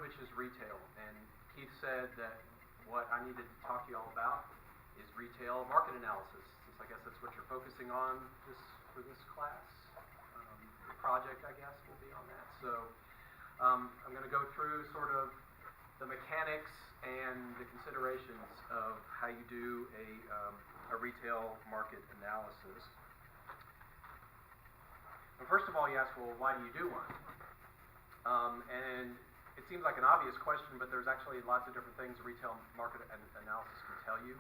which is retail. And Keith said that what I needed to talk to you all about is retail market analysis, since I guess that's what you're focusing on for this class. The project, I guess, will be on that. So I'm going to go through sort of the mechanics and the considerations of how you do a retail market analysis. And first of all, you ask, well, why do you do one? And it seems like an obvious question, but there's actually lots of different things retail market analysis can tell you.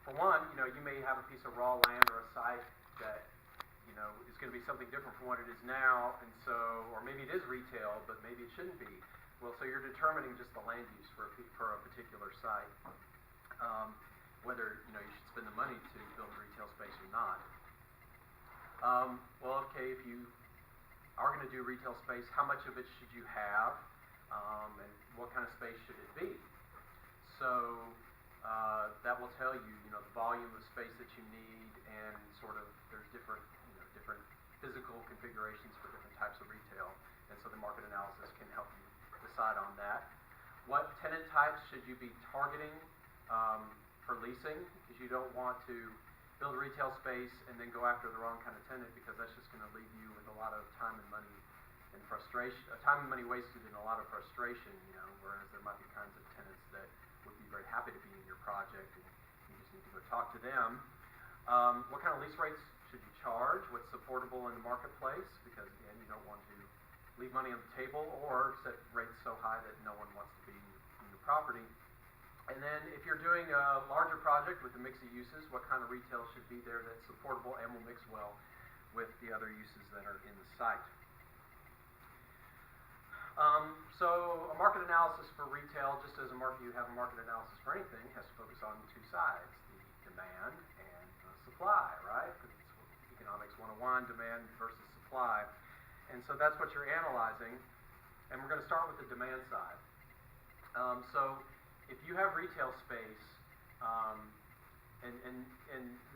For one, you may have a piece of raw land or a site that is going to be something different from what it is now, and so, or maybe it is retail, but maybe it shouldn't be. Well, so you're determining just the land use for a particular site, whether you should spend the money to build retail space or not. Well, okay, if you are going to do retail space, how much of it should you have, and what kind of space should it be? So that will tell you, the volume of space that you need, and sort of there's different physical configurations for different types of retail, and so the market analysis can help you decide on that. What tenant types should you be targeting for leasing? Because you don't want to build retail space and then go after the wrong kind of tenant, because that's just going to leave you with a lot of time and money and frustration, time and money wasted and a lot of frustration, whereas there might be kinds of tenants that would be very happy to be in your project, and you just need to go talk to them. What kind of lease rates should you charge? What's supportable in the marketplace? Because again, you don't want to leave money on the table or set rates so high that no one wants to be in your property. And then if you're doing a larger project with a mix of uses, what kind of retail should be there that's supportable and will mix well with the other uses that are in the site. So a market analysis for retail, just as you have a market analysis for anything, has to focus on two sides, the demand and the supply, right? Because it's economics 101, demand versus supply. And so that's what you're analyzing. And we're going to start with the demand side. So if you have retail space, and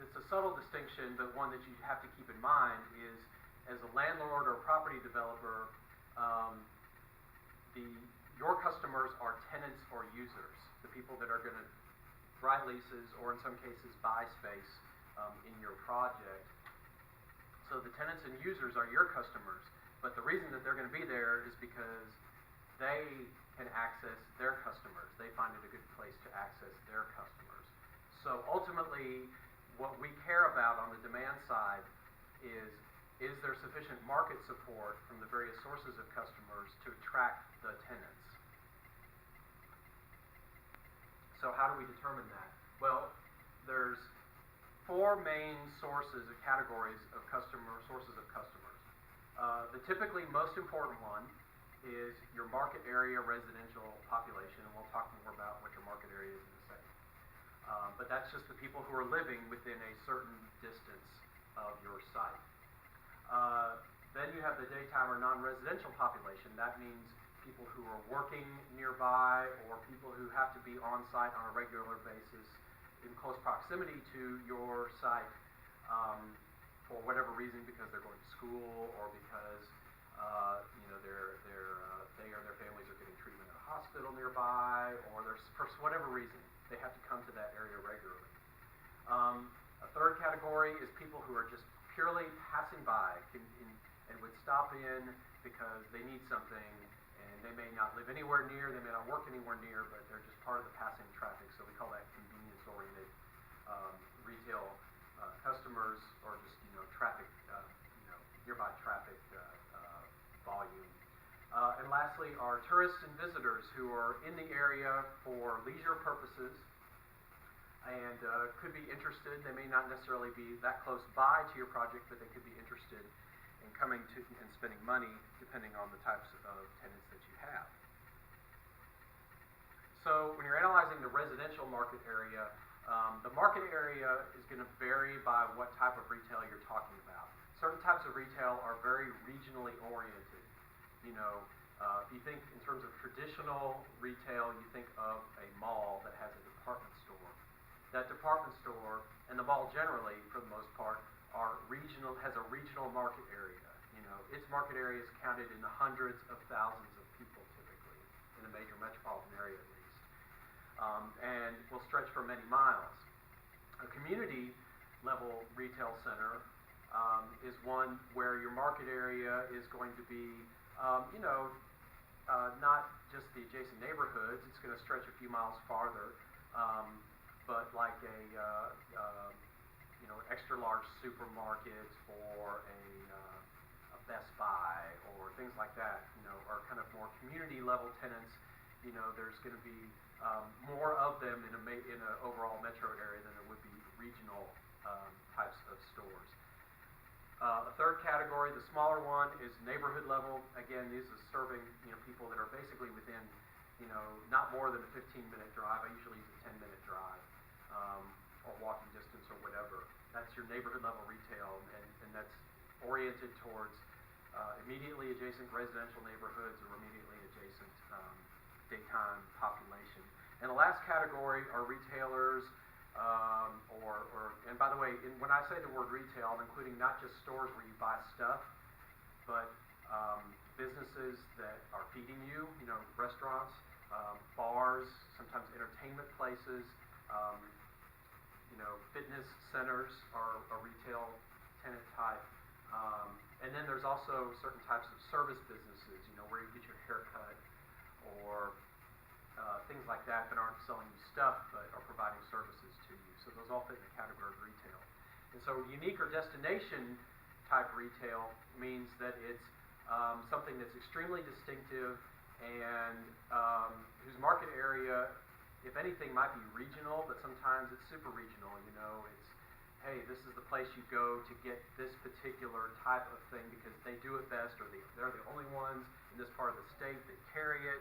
it's a subtle distinction, but one that you have to keep in mind is, as a landlord or property developer, your customers are tenants or users, the people that are going to write leases or in some cases buy space in your project. So the tenants and users are your customers, but the reason that they're going to be there is because they can access their customers. They find it a good place to access their customers. So ultimately, what we care about on the demand side is there sufficient market support from the various sources of customers to attract the tenants? So how do we determine that? Well, there's four main sources or categories of sources of customers. The typically most important one is your market area residential population, and we'll talk more about what your market area is in a second. But that's just the people who are living within a certain distance of your site. Then you have the daytime or non-residential population. That means people who are working nearby or people who have to be on site on a regular basis in close proximity to your site for whatever reason, because they're going to school or because they or their families are getting treatment at a hospital nearby, or for whatever reason they have to come to that area regularly. A third category is people who are just purely passing by and would stop in because they need something, and they may not live anywhere near, they may not work anywhere near, but they're just part of the passing traffic. So we call that convenience-oriented retail customers, or just traffic, nearby traffic volume. And lastly are tourists and visitors who are in the area for leisure purposes and could be interested. They may not necessarily be that close by to your project, but they could be interested in coming to and spending money depending on the types of tenants that you have. So when you're analyzing the residential market area, the market area is going to vary by what type of retail you're talking about. Certain types of retail are very regionally oriented. If you think in terms of traditional retail, you think of a mall that has a department store. That department store and the mall generally, for the most part, has a regional market area. Its market area is counted in the hundreds of thousands of people typically. in a major metropolitan area at least, and will stretch for many miles. A community level retail center is one where your market area is going to be, not just the adjacent neighborhoods. It's going to stretch a few miles farther, but like extra large supermarket or a Best Buy or things like that, are kind of more community level tenants. There's going to be more of them in an overall metro area than there would be regional types of stores. A third category, the smaller one, is neighborhood level. Again, these are serving people that are basically within not more than a 15-minute drive. I usually use a 10-minute drive, or walking distance or whatever. That's your neighborhood level retail, and that's oriented towards immediately adjacent residential neighborhoods or immediately adjacent daytime population. And the last category are retailers, and by the way, when I say the word retail, I'm including not just stores where you buy stuff, but businesses that are feeding you, restaurants, bars, sometimes entertainment places, fitness centers are a retail tenant type. And then there's also certain types of service businesses, where you get your hair cut or things like that aren't selling you stuff but are providing services to you. So those all fit in the category of retail. And so unique or destination type retail means that it's something that's extremely distinctive and whose market area, if anything, might be regional, but sometimes it's super regional. It's, hey, this is the place you go to get this particular type of thing because they do it best, or they're the only ones in this part of the state that carry it,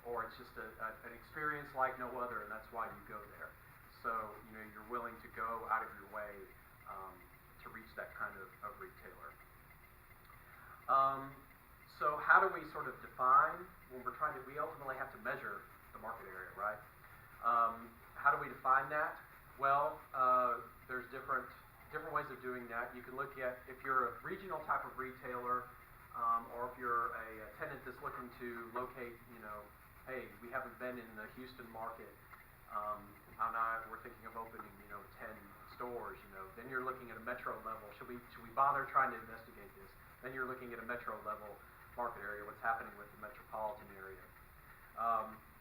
or it's just an experience like no other, and that's why you go there. So you're willing to go out of your way to reach that kind of retailer. So how do we sort of define when we ultimately have to measure the market area, right? How do we define that? Well, there's different ways of doing that. You can look at, if you're a regional type of retailer, or if you're a tenant that's looking to locate, hey, we haven't been in the Houston market, we're thinking of opening, 10 stores, then you're looking at a metro level. Should we bother trying to investigate this? Then you're looking at a metro level market area, what's happening with the metropolitan area.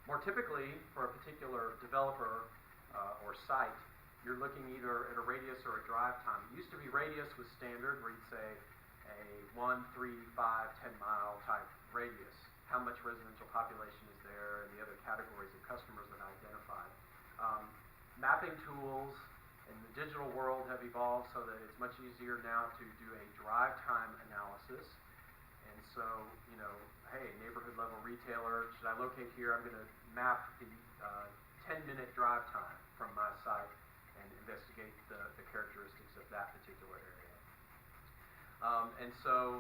More typically, for a particular developer or site, you're looking either at a radius or a drive time. It used to be radius was standard, where you'd say a 1, 3, 5, 10 mile type radius. How much residential population is there, and the other categories of customers that I identified. Mapping tools in the digital world have evolved so that it's much easier now to do a drive time analysis. And so, hey, neighborhood level retailer, should I locate here? I'm going to map the 10-minute drive time from my site and investigate the characteristics of that particular area. And so,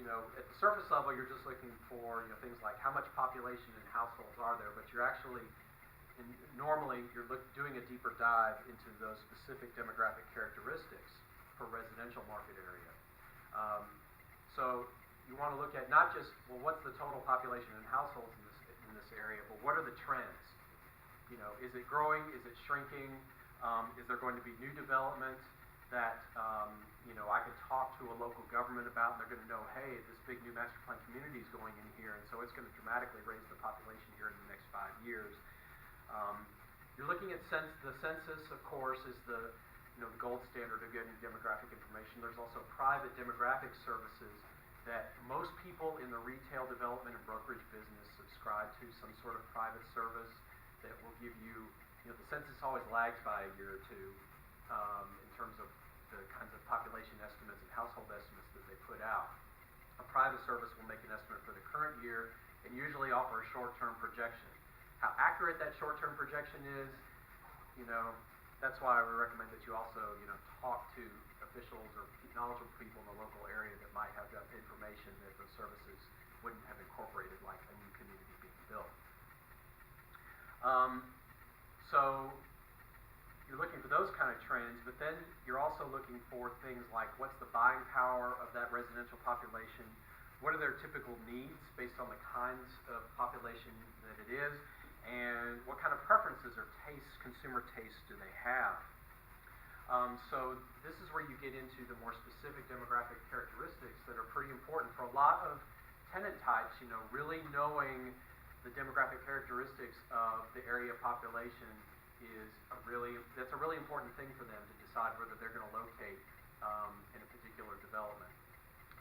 at the surface level, you're just looking for things like how much population and households are there, but you're actually normally you're doing a deeper dive into those specific demographic characteristics for residential market area. So you want to look at not just, well, what's the total population and households in this area, but what are the trends? Is it growing? Is it shrinking? Is there going to be new development that I can talk to a local government about, and they're going to know, hey, this big new master plan community is going in here, and so it's going to dramatically raise the population here in the next 5 years. You're looking at the census, of course, is the gold standard of getting demographic information. There's also private demographic services that most people in the retail development and brokerage business subscribe to, some sort of private service that will give you, the census always lags by a year or two in terms of the kinds of population estimates and household estimates that they put out. A private service will make an estimate for the current year and usually offer a short-term projection. How accurate that short-term projection is, that's why we recommend that you also, talk to officials or knowledgeable people in the local area that might have that information that those services wouldn't have incorporated, like a new community being built. So you're looking for those kind of trends, but then you're also looking for things like what's the buying power of that residential population, what are their typical needs based on the kinds of population that it is, and what kind of preferences or tastes, consumer tastes, do they have. So this is where you get into the more specific demographic characteristics that are pretty important for a lot of tenant types. Really knowing the demographic characteristics of the area population that's a really important thing for them to decide whether they're going to locate in a particular development.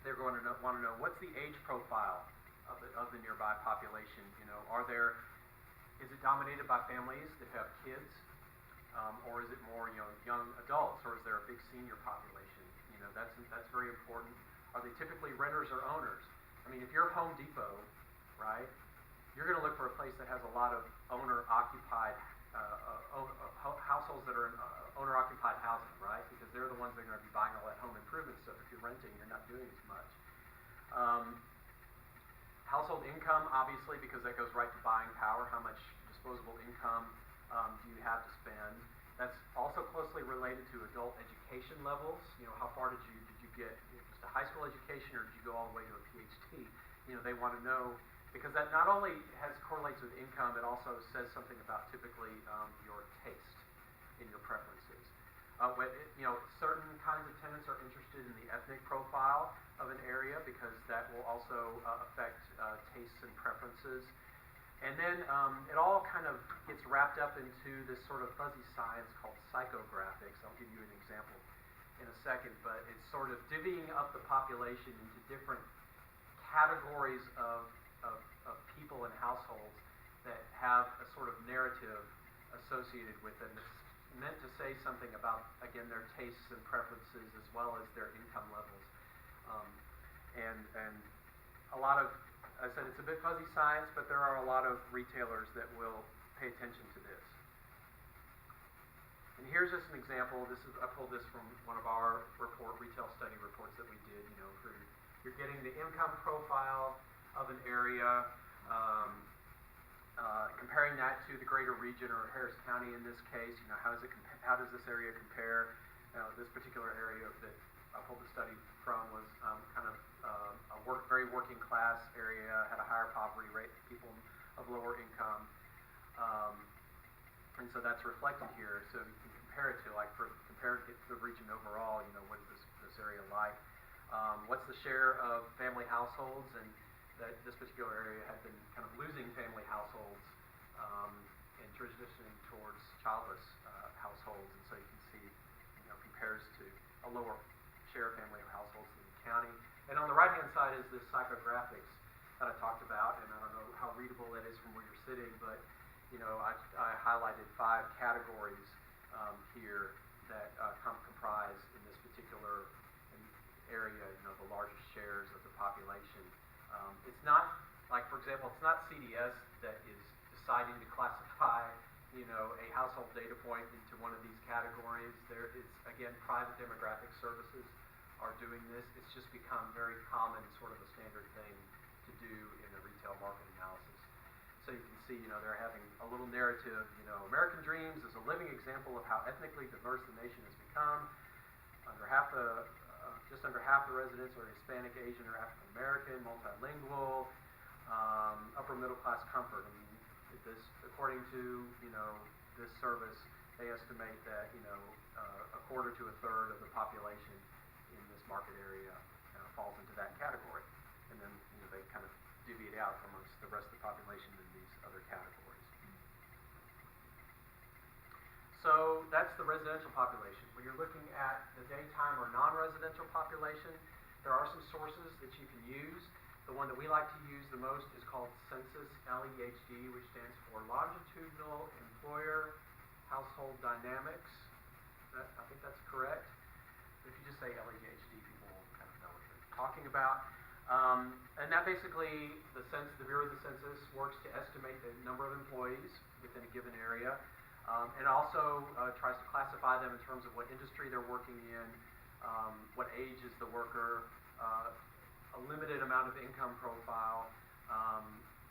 They're going to want to know what's the age profile of the nearby population. Is it dominated by families that have kids? Or is it more young adults, or is there a big senior population? That's very important. Are they typically renters or owners? I mean, if you're Home Depot, right, you're going to look for a place that has a lot of owner-occupied households that are in owner-occupied housing, right? Because they're the ones that are going to be buying all that home improvement stuff. If you're renting, you're not doing as much. Household income, obviously, because that goes right to buying power. How much disposable income do you have to spend? That's also closely related to adult education levels. How far did you get? Just a high school education, or did you go all the way to a PhD? They want to know, because that not only correlates with income, it also says something about typically your taste and your preferences. Certain kinds of tenants are interested in the ethnic profile of an area, because that will also affect tastes and preferences. And then it all kind of gets wrapped up into this sort of fuzzy science called psychographics. I'll give you an example in a second, but it's sort of divvying up the population into different categories of people and households that have a sort of narrative associated with them. It's meant to say something about, again, their tastes and preferences as well as their income levels. And a lot of, I said it's a bit fuzzy science, but there are a lot of retailers that will pay attention to this. And here's just an example. I pulled this from one of our retail study reports that we did. You're getting the income profile of an area, comparing that to the greater region or Harris County in this case. How does this area compare? This particular area that I pulled the study from was kind of a very working class area, had a higher poverty rate, people of lower income, and so that's reflected here. So you can compare it to, compare it to the region overall. What is this area like? What's the share of family households? And that this particular area had been kind of losing family households and transitioning towards childless households, and so you can see, compares to a lower share of family households in the county. And on the right-hand side is this psychographics that I talked about, and I don't know how readable that is from where you're sitting, but I highlighted 5 categories here that comprise in this particular area, the largest shares of the population. It's not, for example, it's not CDS that is deciding to classify, a household data point into one of these categories. It's, again, private demographic services are doing this. It's just become very common, sort of a standard thing to do in the retail market analysis. So you can see, they're having a little narrative, American Dreams is a living example of how ethnically diverse the nation has become. Just under half the residents are Hispanic, Asian, or African American, multilingual, upper middle class comfort. According to this service, they estimate that a quarter to a third of the population in this market area falls into that category, and then they kind of divvy it out amongst the rest of the population in these other categories. So that's the residential population. When you're looking at the daytime or non-residential population, there are some sources that you can use. The one that we like to use the most is called Census, LEHD, which stands for Longitudinal Employer Household Dynamics. I think that's correct. If you just say LEHD, people will kind of know what you're talking about. And that basically, the Bureau of the Census works to estimate the number of employees within a given area. And also tries to classify them in terms of what industry they're working in, what age is the worker, a limited amount of income profile,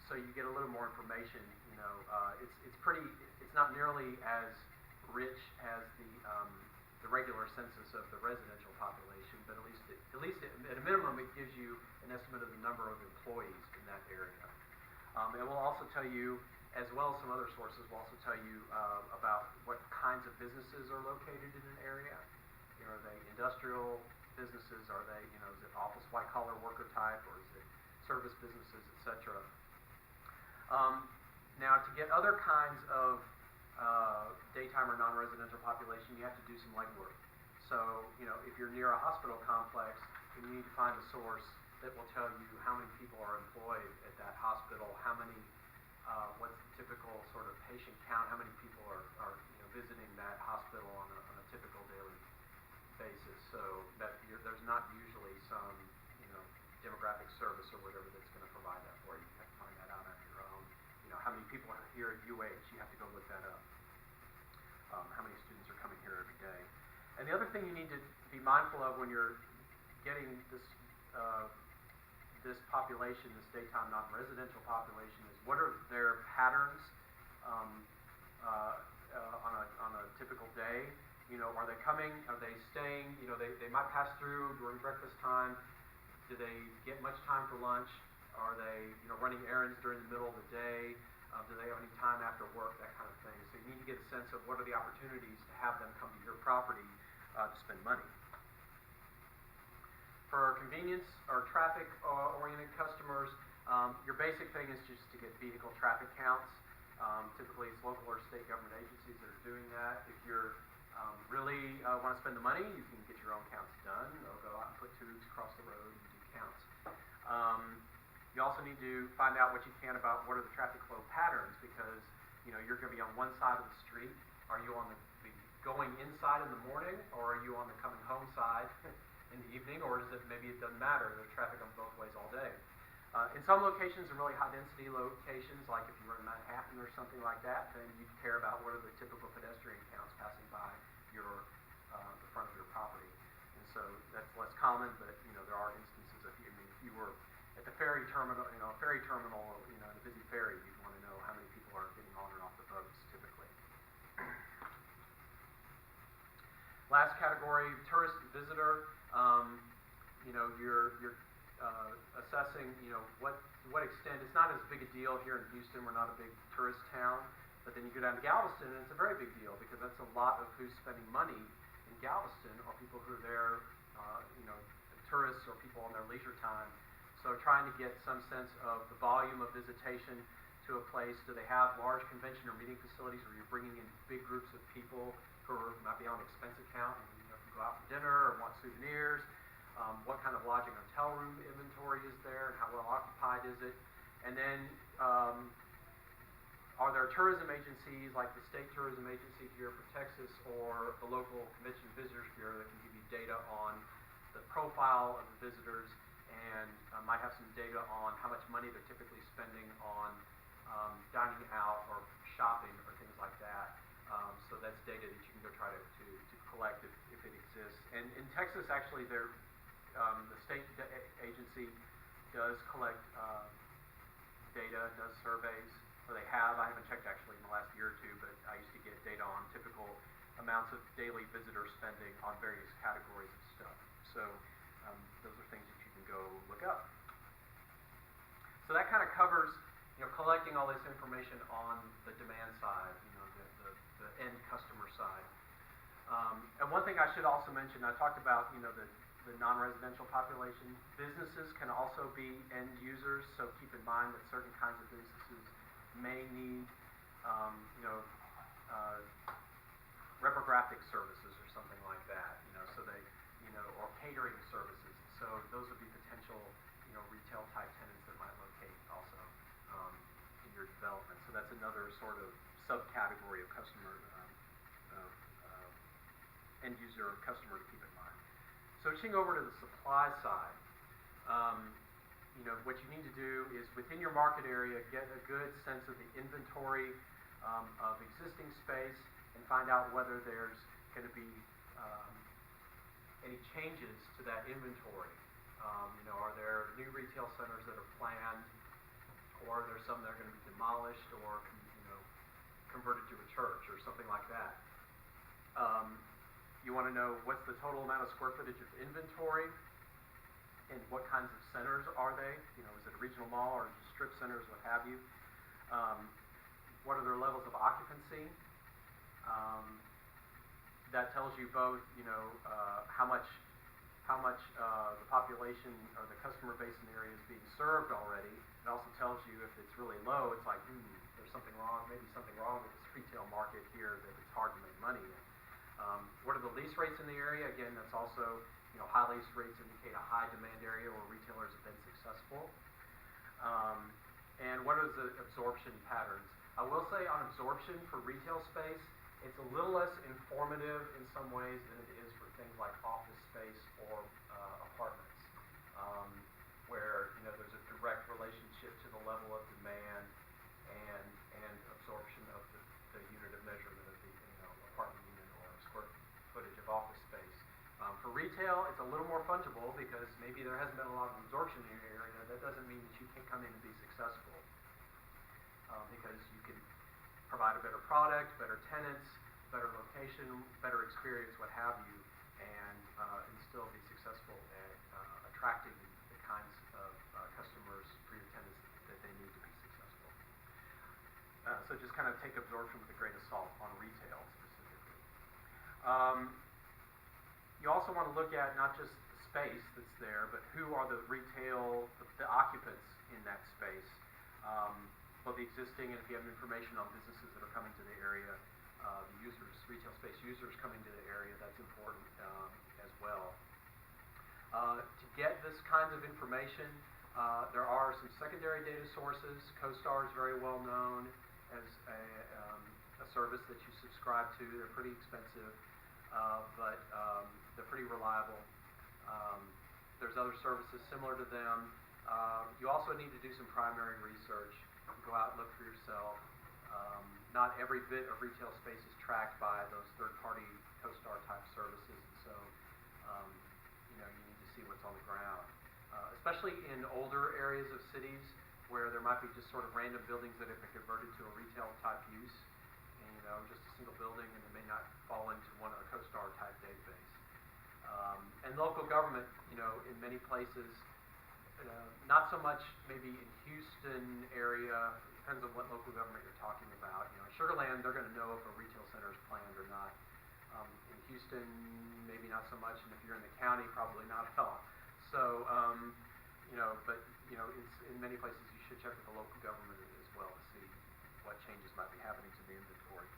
so you get a little more information. It's not nearly as rich as the the regular census of the residential population, but at least at a minimum, it gives you an estimate of the number of employees in that area. It will also tell you, as well as some other sources, will also tell you about what kinds of businesses are located in an area. You know, are they industrial businesses? Are they, you know, is it office white-collar worker type, or is it service businesses, etc.? Now, to get other kinds of daytime or non-residential population, you have to do some legwork. So, you know, if you're near a hospital complex, then you need to find a source that will tell you how many people are employed at that hospital, how many, what's the typical sort of patient count, how many people are you know, visiting that hospital on a typical daily basis. So that there's not usually some, you know, demographic service or whatever that's going to provide that for you. You have to find that out on your own. You know, how many people are here at UH? You have to go look that up. How many students are coming here every day? And the other thing you need to be mindful of when you're getting this this population, this daytime non-residential population, is what are their patterns on a typical day. You know, are they coming? Are they staying? You know, they might pass through during breakfast time. Do they get much time for lunch? Are they, you know, running errands during the middle of the day? Do they have any time after work? That kind of thing. So you need to get a sense of what are the opportunities to have them come to your property to spend money. For convenience or traffic-oriented customers, your basic thing is just to get vehicle traffic counts. Typically, it's local or state government agencies that are doing that. If you're really want to spend the money, you can get your own counts done. They'll go out and put tubes across the road and do counts. You also need to find out what you can about what are the traffic flow patterns, because you know you're going to be on one side of the street. Are you on the going inside in the morning, or are you on the coming home side in the evening, or is it maybe it doesn't matter? There's traffic on both ways all day. In some locations, in really high density locations, like if you were in Manhattan or something like that, then you'd care about what are the typical pedestrian counts passing by your the front of your property. And so that's less common, but you know there are instances of, I mean, if you were at the ferry terminal, you know, in a busy ferry, you'd want to know how many people are getting on and off the boats typically. Last category, tourist and visitor. You know, you're assessing, you know, to what extent. It's not as big a deal here in Houston. We're not a big tourist town. But then you go down to Galveston, and it's a very big deal, because that's a lot of who's spending money in Galveston are people who are there, you know, tourists or people on their leisure time. So trying to get some sense of the volume of visitation to a place. Do they have large convention or meeting facilities where you're bringing in big groups of people who might be on an expense account and, you know, can go out for dinner or want souvenirs? What kind of lodging hotel room inventory is there, and how well occupied is it? And then are there tourism agencies like the State Tourism Agency here for Texas, or the local Convention Visitors Bureau, that can give you data on the profile of the visitors, and might have some data on how much money they're typically spending on dining out or shopping or things like that. So that's data that you can go try to collect if it exists. And in Texas, actually, the state agency does collect data, does surveys, or they have. I haven't checked actually in the last year or two, but I used to get data on typical amounts of daily visitor spending on various categories of stuff. So those are things that you can go look up. So that kind of covers, you know, collecting all this information on the demand side, you know, the end customer side. And one thing I should also mention, I talked about, you know, the non-residential population. Businesses can also be end users, so keep in mind that certain kinds of businesses may need, you know, reprographic services or something like that, you know, so they, you know, or catering services. So those would be potential, you know, retail type tenants that might locate also in your development. So that's another sort of subcategory of customer, end user or customer to keep in mind. Switching over to the supply side, you know, what you need to do is within your market area, get a good sense of the inventory of existing space and find out whether there's going to be any changes to that inventory. You know, are there new retail centers that are planned, or are there some that are going to be demolished or, you know, converted to a church or something like that? You want to know what's the total amount of square footage of inventory and what kinds of centers are they? You know, is it a regional mall or just strip centers, what have you? What are their levels of occupancy? That tells you both, you know, how much the population or the customer base in the area is being served already. It also tells you if it's really low, it's like, there's something wrong, maybe something wrong with this retail market here that it's hard to make money in. What are the lease rates in the area? Again, that's also, you know, high lease rates indicate a high demand area where retailers have been successful. And what are the absorption patterns? I will say on absorption for retail space, it's a little less informative in some ways than it is for things like office space or apartments, where, you know, there's a direct relationship to the level of demand and absorption of the unit of measurement of the, you know, apartment unit or square footage of office space. For retail, it's a little more fungible because maybe there hasn't been a lot of absorption in your area. That doesn't mean that you can't come in and be successful, because you can provide a better product, better tenants, better location, better experience, what have you, and still be successful at attracting the kinds of customers for your tenants that they need to be successful. So just kind of take absorption with a grain of salt on retail specifically. You also want to look at not just the space that's there, but who are the the occupants in that space, both the existing, and if you have information on businesses that are coming to the area, the users, retail space users coming to the area, that's important as well. To get this kind of information, there are some secondary data sources. CoStar is very well known as a service that you subscribe to. They're pretty expensive, but they're pretty reliable. There's other services similar to them. You also need to do some primary research. Go out and look for yourself. Not every bit of retail space is tracked by those third-party CoStar type services, and so you know, you need to see what's on the ground. Especially in older areas of cities where there might be just sort of random buildings that have been converted to a retail type use, and you know, just a single building, and it may not fall into one of the CoStar type database. And local government, you know, in many places, not so much maybe in Houston area, depends on what local government you're talking about. You know, in Sugar Land, they're going to know if a retail center is planned or not. In Houston, maybe not so much, and if you're in the county, probably not at all. So, you know, but, you know, in many places you should check with the local government as well to see what changes might be happening to the inventory.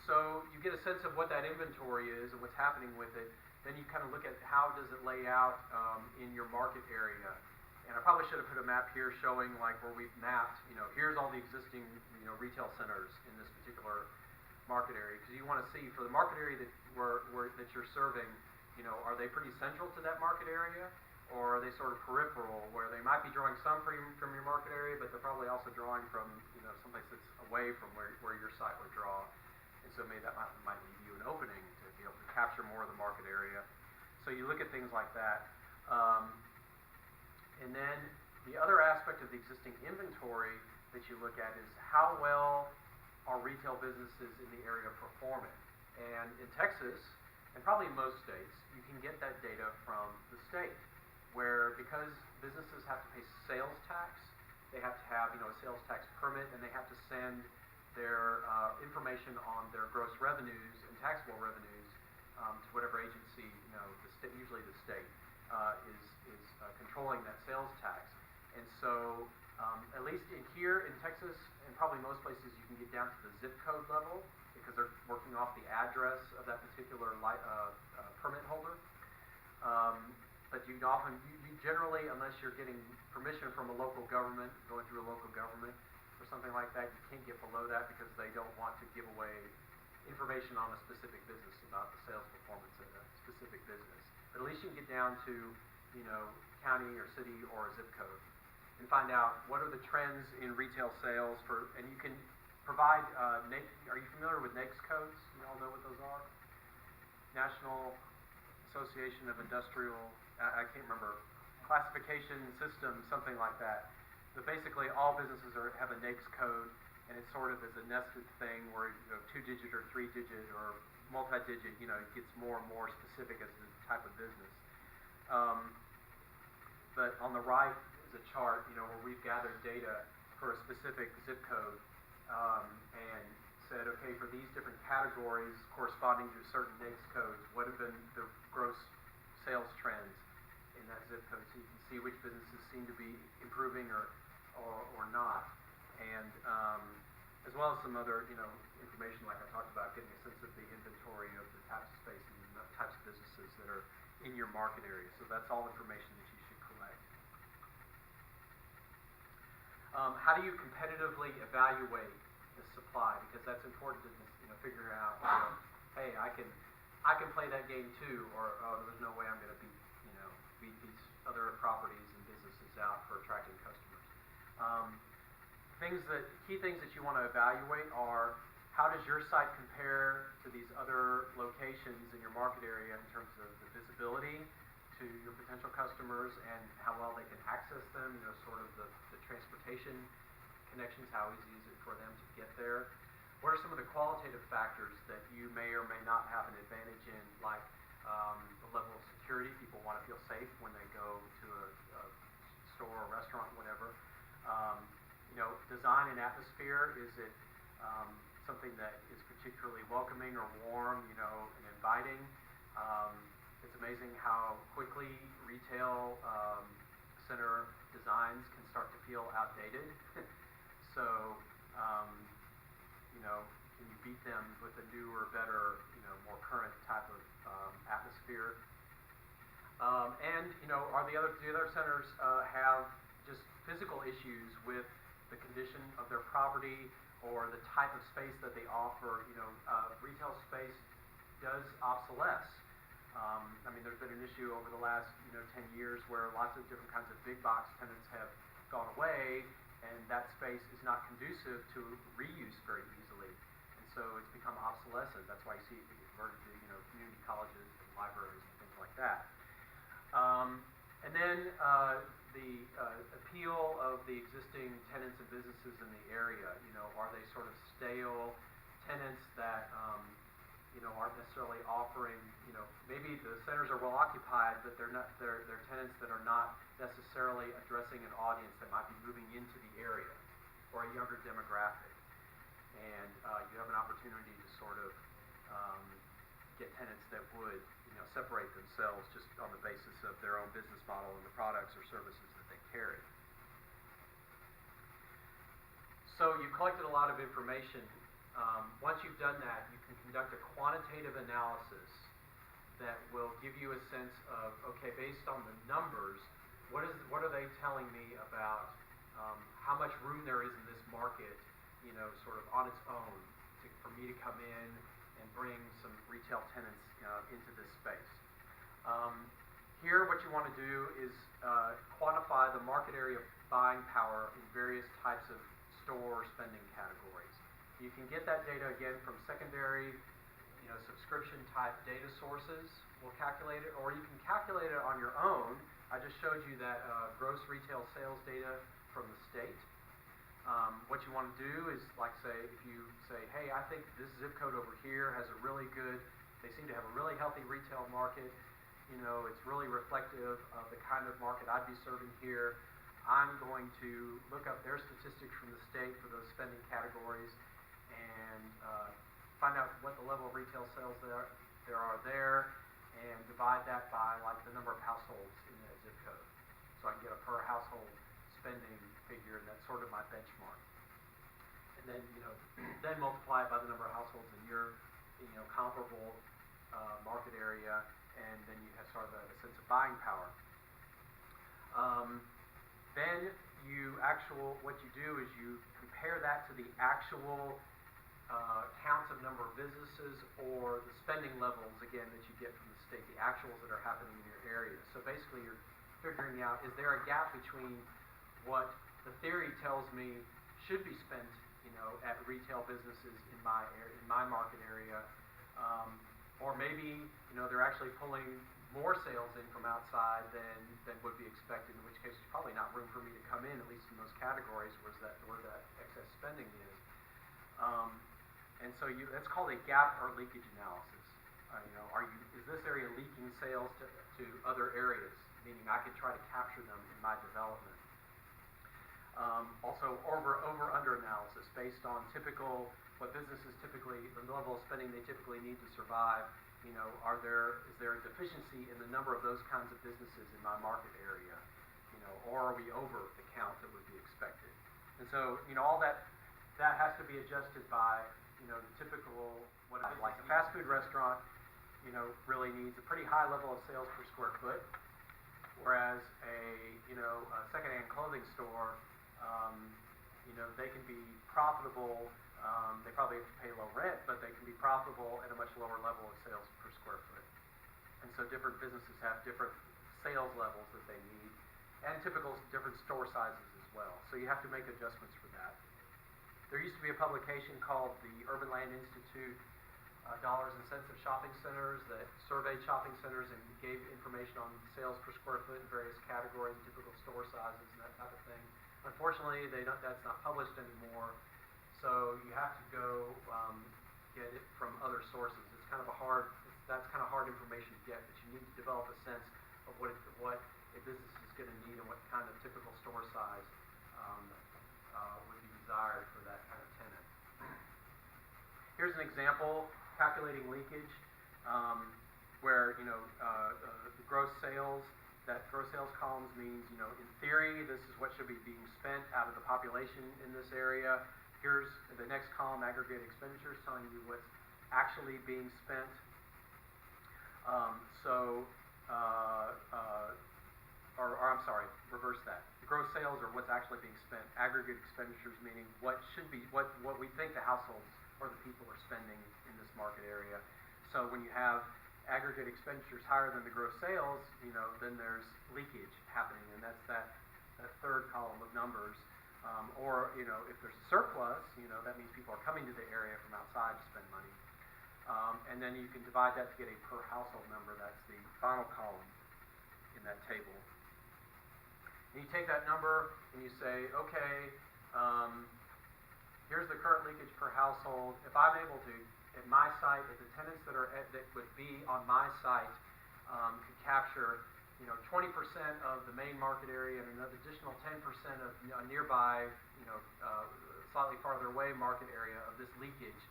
So you get a sense of what that inventory is and what's happening with it. Then you kind of look at how does it lay out in your market area. And I probably should have put a map here showing like where we've mapped, you know, here's all the existing, you know, retail centers in this particular market area. Because you want to see for the market area that that you're serving, you know, are they pretty central to that market area? Or are they sort of peripheral, where they might be drawing some from your market area, but they're probably also drawing from, you know, someplace that's away from where your site would draw. And so maybe that might leave you an opening to be able to capture more of the market area. So you look at things like that. And then the other aspect of the existing inventory that you look at is how well are retail businesses in the area performing. And in Texas, and probably in most states, you can get that data from the state, where because businesses have to pay sales tax, they have to have, you know, a sales tax permit, and they have to send their information on their gross revenues and taxable revenues to whatever agency, you know, usually the state is controlling that sales tax. And so, at least here in Texas, and probably most places, you can get down to the zip code level because they're working off the address of that particular permit holder. But you generally, unless you're getting permission from a local government, going through a local government or something like that, you can't get below that because they don't want to give away information on a specific business about the sales performance of a specific business. But at least you can get down to, you know, county or city or zip code and find out what are the trends in retail sales and you can provide, are you familiar with NAICS codes? You all know what those are? National Association of Industrial, I can't remember, classification system, something like that. But basically all businesses have a NAICS code, and it sort of is a nested thing where, you know, 2-digit or 3-digit or multi-digit, you know, it gets more and more specific as the type of business. But on the right is a chart, you know, where we've gathered data for a specific zip code, and said, okay, for these different categories corresponding to certain NAICS codes, what have been the gross sales trends in that zip code, so you can see which businesses seem to be improving or not, and as well as some other, you know, information like I talked about, getting a sense of the inventory of the types of spaces and the types of businesses that are in your market area. So that's all information that you should collect. How do you competitively evaluate the supply? Because that's important to, you know, figure out, you know, hey, I can play that game too, or oh, there's no way I'm going to beat these other properties and businesses out for attracting customers. Key things that you want to evaluate are, how does your site compare to these other locations in your market area in terms of the visibility to your potential customers and how well they can access them, you know, sort of the transportation connections, how easy is it for them to get there? What are some of the qualitative factors that you may or may not have an advantage in, like the level of security? People want to feel safe when they go to a store or restaurant, whatever. You know, design and atmosphere, is it something that is particularly welcoming or warm, you know, and inviting? It's amazing how quickly retail center designs can start to feel outdated. So, you know, can you beat them with a newer, better, you know, more current type of atmosphere? And, you know, are the other centers have just physical issues with the condition of their property or the type of space that they offer? You know, retail space does obsolesce. I mean, there's been an issue over the last, you know, 10 years where lots of different kinds of big box tenants have gone away, and that space is not conducive to reuse very easily, and so it's become obsolescent. That's why you see it being converted to, you know, community colleges and libraries and things like that. And then the appeal of the existing tenants and businesses in the area. You know, are they sort of stale tenants that you know, aren't necessarily offering, you know, maybe the centers are well occupied, but they're tenants that are not necessarily addressing an audience that might be moving into the area or a younger demographic. And you have an opportunity to sort of get tenants that would, you know, separate themselves just on the basis of their own business model and the products or services that they carry. So you've collected a lot of information. Once you've done that, you can conduct a quantitative analysis that will give you a sense of, okay, based on the numbers, what are they telling me about how much room there is in this market, you know, sort of on its own for me to come in and bring some retail tenants into this space. Here, what you want to do is quantify the market area buying power in various types of store spending categories. You can get that data again from secondary, you know, subscription type data sources. We'll calculate it, or you can calculate it on your own. I just showed you that gross retail sales data from the state. What you want to do is, like, say, if you say, hey, I think this zip code over here has a really good, they seem to have a really healthy retail market. You know, it's really reflective of the kind of market I'd be serving here. I'm going to look up their statistics from the state for those spending categories and find out what the level of retail sales there are there, and divide that by, like, the number of households in that zip code. So I can get a per household spending figure, and that's sort of my benchmark. And then, you know, then multiply it by the number of households in your, you know, comparable market area, and then you have sort of a sense of buying power. Then what you do is you compare that to the actual counts of number of businesses or the spending levels, again, that you get from the state, the actuals that are happening in your area. So basically you're figuring out, is there a gap between what the theory tells me should be spent, you know, at retail businesses in my market area, or maybe, you know, they're actually pulling more sales in from outside than would be expected, in which case there's probably not room for me to come in, at least in those categories where that excess spending is. And so that's called a gap or leakage analysis. Is this area leaking sales to other areas? Meaning I could try to capture them in my development. Also, over/under analysis based on what businesses typically, the level of spending they typically need to survive. Is there a deficiency in the number of those kinds of businesses in my market area? Or are we over the count that would be expected? And so, all that has to be adjusted by, the typical, like a fast food restaurant, really needs a pretty high level of sales per square foot, whereas a secondhand clothing store, they can be profitable. They probably have to pay low rent, but they can be profitable at a much lower level of sales per square foot. And so different businesses have different sales levels that they need, and different store sizes as well. So you have to make adjustments for that. There used to be a publication called the Urban Land Institute Dollars and Cents of Shopping Centers that surveyed shopping centers and gave information on sales per square foot in various categories, typical store sizes, and that type of thing. Unfortunately, that's not published anymore, so you have to go get it from other sources. That's kind of hard information to get, but you need to develop a sense of what a business is going to need and what kind of typical store size would be desired for that kind of tenant. Here's an example, calculating leakage, where the gross sales. That gross sales columns means, in theory, this is what should be being spent out of the population in this area. Here's the next column, aggregate expenditures, telling you what's actually being spent. I'm sorry, reverse that. The gross sales are what's actually being spent. Aggregate expenditures meaning what we think the households or the people are spending in this market area. So when you have aggregate expenditures higher than the gross sales, then there's leakage happening, and that's that third column of numbers. Or if there's a surplus, that means people are coming to the area from outside to spend money. And then you can divide that to get a per household number. That's the final column in that table. And you take that number and you say, okay, here's the current leakage per household. If I'm able to, at my site, if the tenants that would be on my site could capture 20% of the main market area and another additional 10% of nearby, slightly farther away market area of this leakage,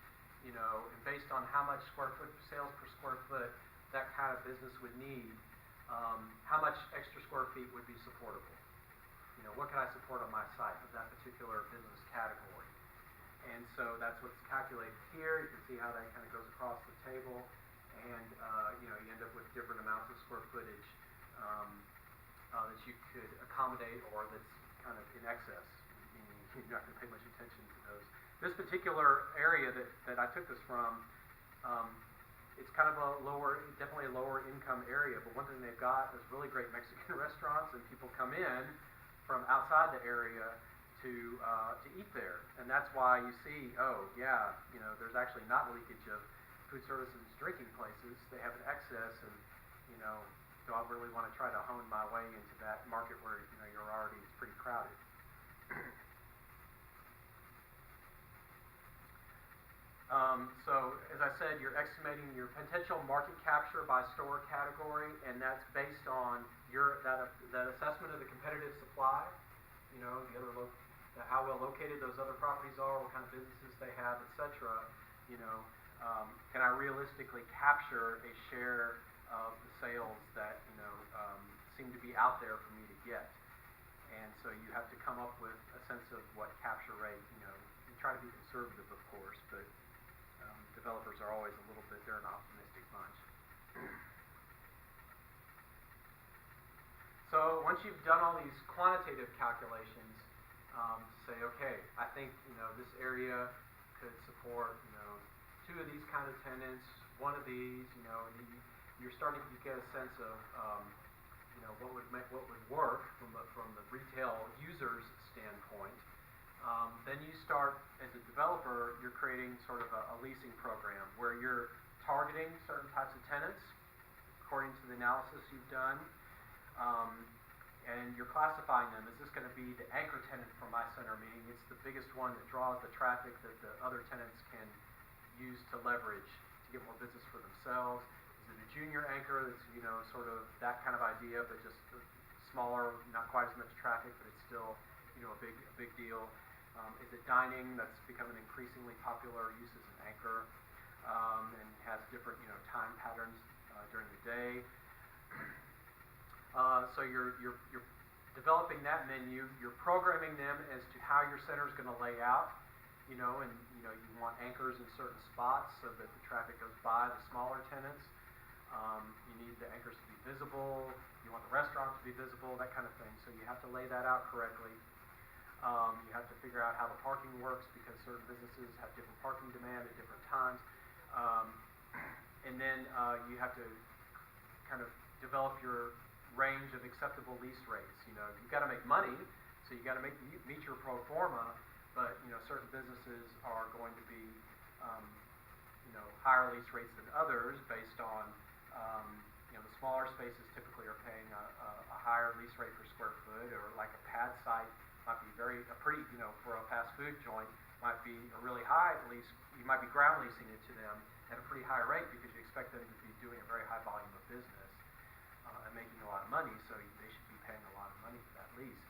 and based on how much sales per square foot that kind of business would need, how much extra square feet would be supportable? What can I support on my site of that particular business category? And so that's what's calculated here. You can see how that kind of goes across the table, and you end up with different amounts of square footage that you could accommodate, or that's kind of in excess, meaning you're not going to pay much attention to those. This particular area that I took this from, it's kind of definitely a lower income area, but one thing they've got is really great Mexican restaurants, and people come in from outside the area to eat there, and that's why you see, there's actually not leakage of food services and drinking places. They have an excess, and do I really want to try to hone my way into that market where it's pretty crowded? So as I said, you're estimating your potential market capture by store category, and that's based on that assessment of the competitive supply. How well located those other properties are, what kind of businesses they have, etc. Can I realistically capture a share of the sales that seem to be out there for me to get? And so you have to come up with a sense of what capture rate. You try to be conservative, of course, but developers are always they're an optimistic bunch. So once you've done all these quantitative calculations, to say, okay, I think this area could support 2 of these kind of tenants, 1 of these, and you're starting to get a sense of what would work from the retail user's standpoint. Then you start, as a developer, you're creating sort of a leasing program where you're targeting certain types of tenants according to the analysis you've done. and you're classifying them. Is this going to be the anchor tenant for my center, meaning it's the biggest one that draws the traffic that the other tenants can use to leverage to get more business for themselves? Is it a junior anchor that's, you know, sort of that kind of idea, but just smaller, not quite as much traffic, but it's still, you know, a big deal? Is it dining? That's become an increasingly popular use as an anchor, and has different, you know, time patterns during the day. So you're developing that menu. You're programming them as to how your center is going to lay out. You know, and you know you want anchors in certain spots so that the traffic goes by the smaller tenants. You need the anchors to be visible. You want the restaurant to be visible, that kind of thing. So you have to lay that out correctly. You have to figure out how the parking works because certain businesses have different parking demand at different times. And then you have to kind of develop your range of acceptable lease rates. You know, you've got to make money, so you got to meet your pro forma. But you know, certain businesses are going to be, you know, higher lease rates than others based on, you know, the smaller spaces typically are paying a higher lease rate per square foot, or like a pad site might be pretty, you know, for a fast food joint might be a really high lease. You might be ground leasing it to them at a pretty high rate because you expect them to be doing a very high volume of business and making a lot of money, so they should be paying a lot of money for that lease.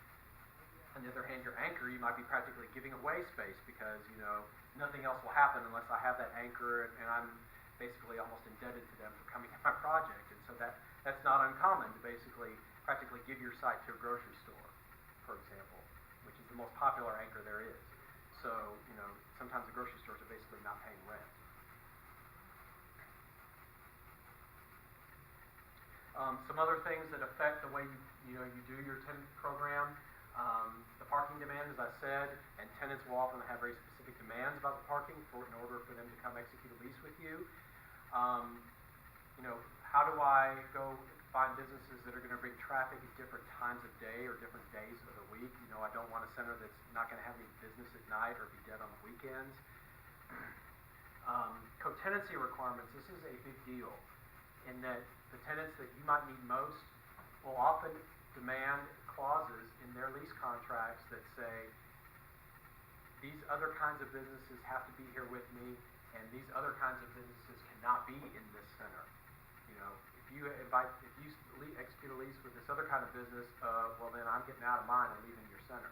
On the other hand, your anchor, you might be practically giving away space because, you know, nothing else will happen unless I have that anchor, and I'm basically almost indebted to them for coming to my project. And so that's not uncommon to basically practically give your site to a grocery store, for example, which is the most popular anchor there is. So, you know, sometimes the grocery stores are basically not paying rent. Some other things that affect the way you do your tenant program. The parking demand, as I said, and tenants will often have very specific demands about the parking in order for them to come execute a lease with you. You know, how do I go find businesses that are going to bring traffic at different times of day or different days of the week? You know, I don't want a center that's not going to have any business at night or be dead on the weekends. Co-tenancy requirements, this is a big deal in that the tenants that you might need most will often demand clauses in their lease contracts that say these other kinds of businesses have to be here with me, and these other kinds of businesses cannot be in this center. You know, if you execute a lease with this other kind of business, well then I'm getting out of mine and leaving your center.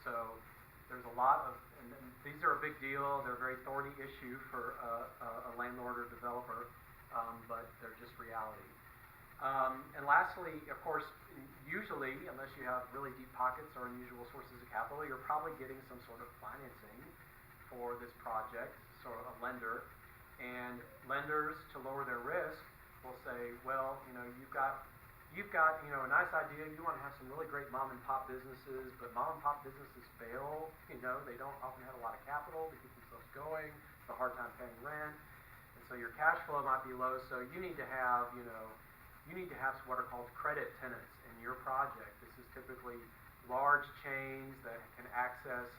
So there's a lot of, and these are a big deal. They're a very thorny issue for a landlord or developer, but they're just reality. And lastly, of course, usually, unless you have really deep pockets or unusual sources of capital, you're probably getting some sort of financing for this project, sort of a lender. And lenders, to lower their risk, will say, well, you know, you've got you know, a nice idea. You want to have some really great mom and pop businesses, but mom and pop businesses fail. You know, they don't often have a lot of capital to keep themselves going. It's a hard time paying rent, and so your cash flow might be low. So you need to have, you know, what are called credit tenants in your project. This is typically large chains that can access,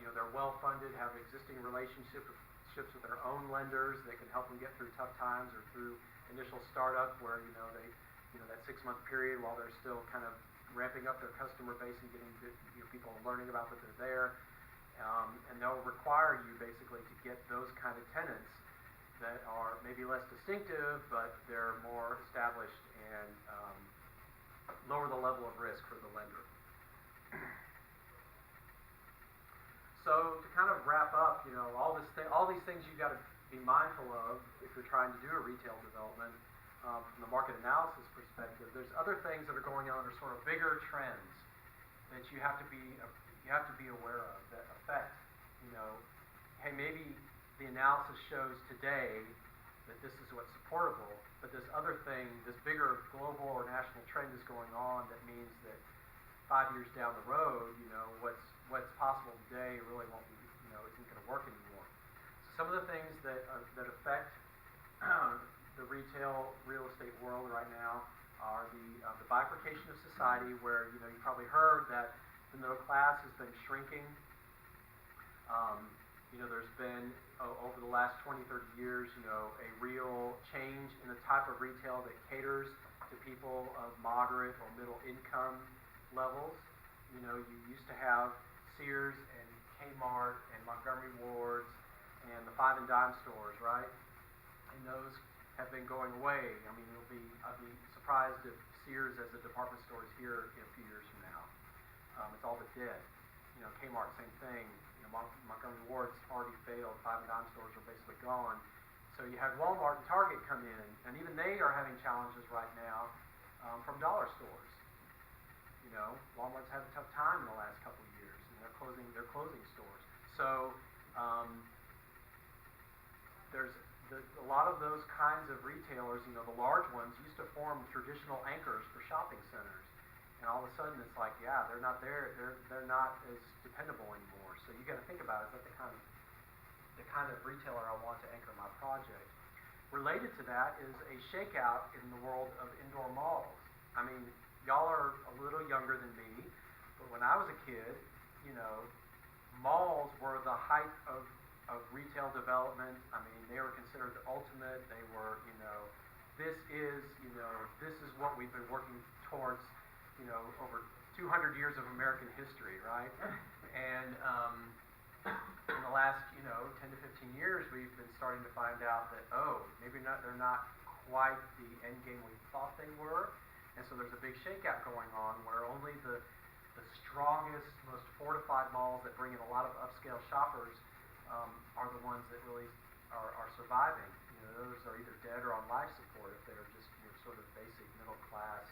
you know, they're well-funded, have existing relationships with their own lenders that can help them get through tough times or through initial startup where, you know, that 6-month period while they're still kind of ramping up their customer base and getting, you know, people learning about that they're there. And they'll require you basically to get those kind of tenants that are maybe less distinctive, but they're more established and lower the level of risk for the lender. So to kind of wrap up, you know, all these things you've got to be mindful of if you're trying to do a retail development from the market analysis perspective. There's other things that are going on that are sort of bigger trends that you have to be aware of that affect, you know, hey, maybe the analysis shows today that this is what's supportable, but this other thing, this bigger global or national trend is going on that means that 5 years down the road, you know, what's possible today really won't be, you know, isn't going to work anymore. So some of the things that affect the retail real estate world right now are the bifurcation of society, where, you know, you probably heard that the middle class has been shrinking. You know, there's been, over the last 20, 30 years, you know, a real change in the type of retail that caters to people of moderate or middle income levels. You know, you used to have Sears and Kmart and Montgomery Wards and the five and dime stores, right? And those have been going away. I mean, I'd be surprised if Sears as a department store is here in a few years from now. It's all but dead. You know, Kmart, same thing. You know, Montgomery Ward's already failed. Five and dime stores are basically gone. So you had Walmart and Target come in, and even they are having challenges right now from dollar stores. You know, Walmart's had a tough time in the last couple of years, and they're closing stores. So there's a lot of those kinds of retailers. You know, the large ones used to form traditional anchors for shopping centers, and all of a sudden it's like, yeah, they're not there. They're not as dependable anymore. So you got to think about, is that the kind of retailer I want to anchor my project? Related to that is a shakeout in the world of indoor malls. I mean, y'all are a little younger than me, but when I was a kid, you know, malls were the height of retail development. I mean, they were considered the ultimate. They were, you know, this is what we've been working towards, you know, over 200 years of American history, right? And in the last, you know, 10 to 15 years, we've been starting to find out that, they're not quite the end game we thought they were. And so there's a big shakeout going on where only the strongest, most fortified malls that bring in a lot of upscale shoppers are the ones that really are surviving. You know, those are either dead or on life support if they're just, you know, sort of basic middle class,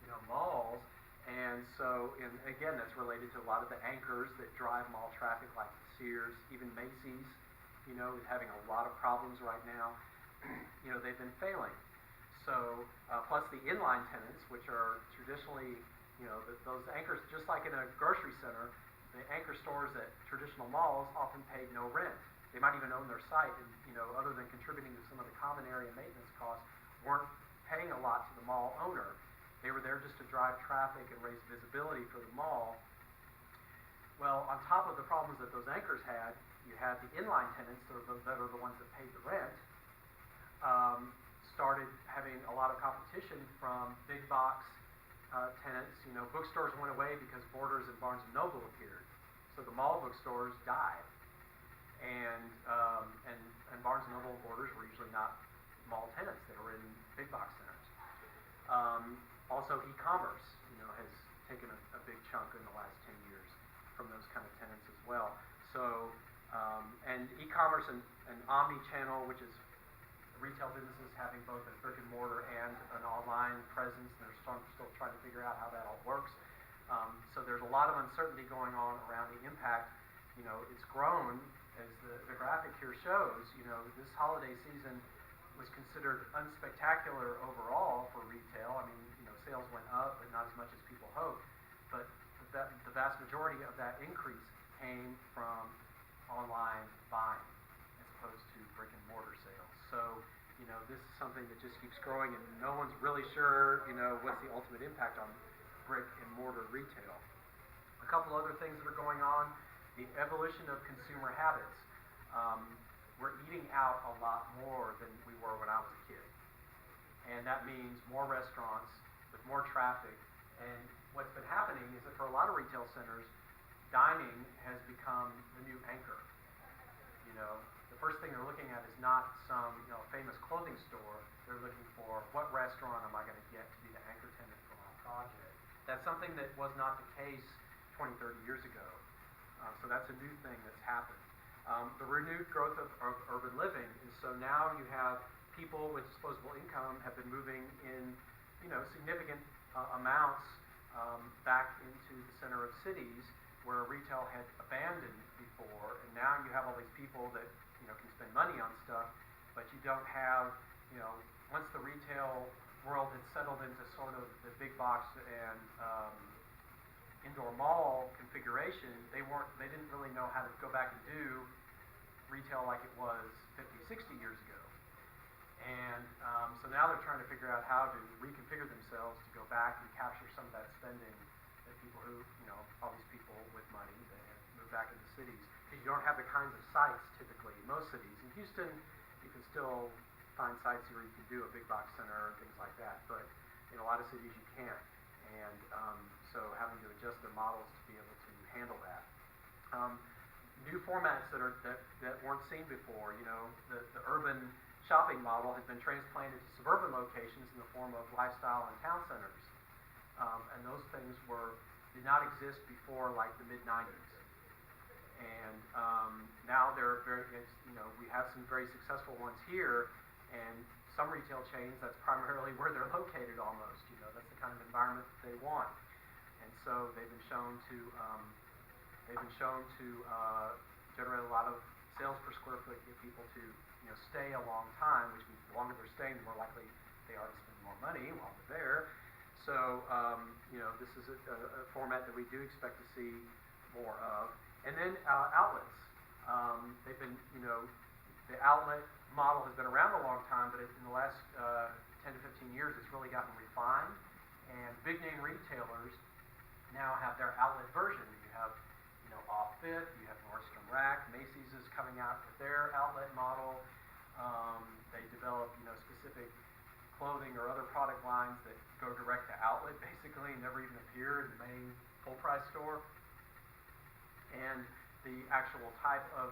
you know, malls. And so, and again, that's related to a lot of the anchors that drive mall traffic, like Sears, even Macy's, you know, is having a lot of problems right now. You know, they've been failing. So, plus the inline tenants, which are traditionally, you know, those anchors, just like in a grocery center, the anchor stores at traditional malls often paid no rent. They might even own their site, and, you know, other than contributing to some of the common area maintenance costs, weren't paying a lot to the mall owner. They were there just to drive traffic and raise visibility for the mall. Well, on top of the problems that those anchors had, you had the inline tenants, that are the ones that paid the rent, started having a lot of competition from big box tenants. You know, bookstores went away because Borders and Barnes & Noble appeared. So the mall bookstores died. And Barnes & Noble and Borders were usually not mall tenants. They were in big box centers. Also, e-commerce, you know, has taken a big chunk in the last 10 years from those kind of tenants as well. So, and e-commerce and omni-channel, which is retail businesses having both a brick and mortar and an online presence. They're still trying to figure out how that all works. So there's a lot of uncertainty going on around the impact. You know, it's grown, as the graphic here shows. You know, this holiday season was considered unspectacular overall for retail. I mean, you know, sales went up, but not as much as people hoped. But the vast majority of that increase came from online buying as opposed to brick and mortar sales. So, you know, this is something that just keeps growing, and no one's really sure, you know, what's the ultimate impact on brick and mortar retail. A couple other things that are going on: the evolution of consumer habits. We're eating out a lot more than we were when I was a kid. And that means more restaurants with more traffic. And what's been happening is that for a lot of retail centers, dining has become the new anchor. You know, the first thing they're looking at is not some, you know, famous clothing store. They're looking for, what restaurant am I going to get to be the anchor tenant for my project? That's something that was not the case 20, 30 years ago. So that's a new thing that's happened. The renewed growth of urban living, and so now you have people with disposable income have been moving in, you know, significant amounts back into the center of cities where retail had abandoned before, and now you have all these people that, you know, can spend money on stuff, but you don't have, you know, once the retail world had settled into sort of the big box and indoor mall configuration, they didn't really know how to go back and do retail like it was 50, 60 years ago. And so now they're trying to figure out how to reconfigure themselves to go back and capture some of that spending that people who, you know, all these people with money that have moved back into cities. Because you don't have the kinds of sites typically in most cities. In Houston, you can still find sites where you can do a big box center and things like that. But In a lot of cities, you can't, and so having to adjust their models to be able to handle that. New formats that weren't seen before. The urban shopping model has been transplanted to suburban locations in the form of lifestyle and town centers, and those things did not exist before like the mid '90s. And now they're we have some very successful ones here, and some retail chains, that's primarily where they're located almost. That's the kind of environment that they want. And so they've been shown to generate a lot of sales per square foot, get people to stay a long time, which means the longer they're staying, the more likely they are to spend more money while they're there. So this is a format that we do expect to see more of. And then outlets. They've been, the outlet model has been around a long time, but in the last 10 to 15 years, it's really gotten refined. And big name retailers now have their outlet version. You have, Off Fifth, you have Nordstrom Rack, Macy's is coming out with their outlet model. They develop, specific clothing or other product lines that go direct to outlet, basically, and never even appear in the main full price store. And the actual type of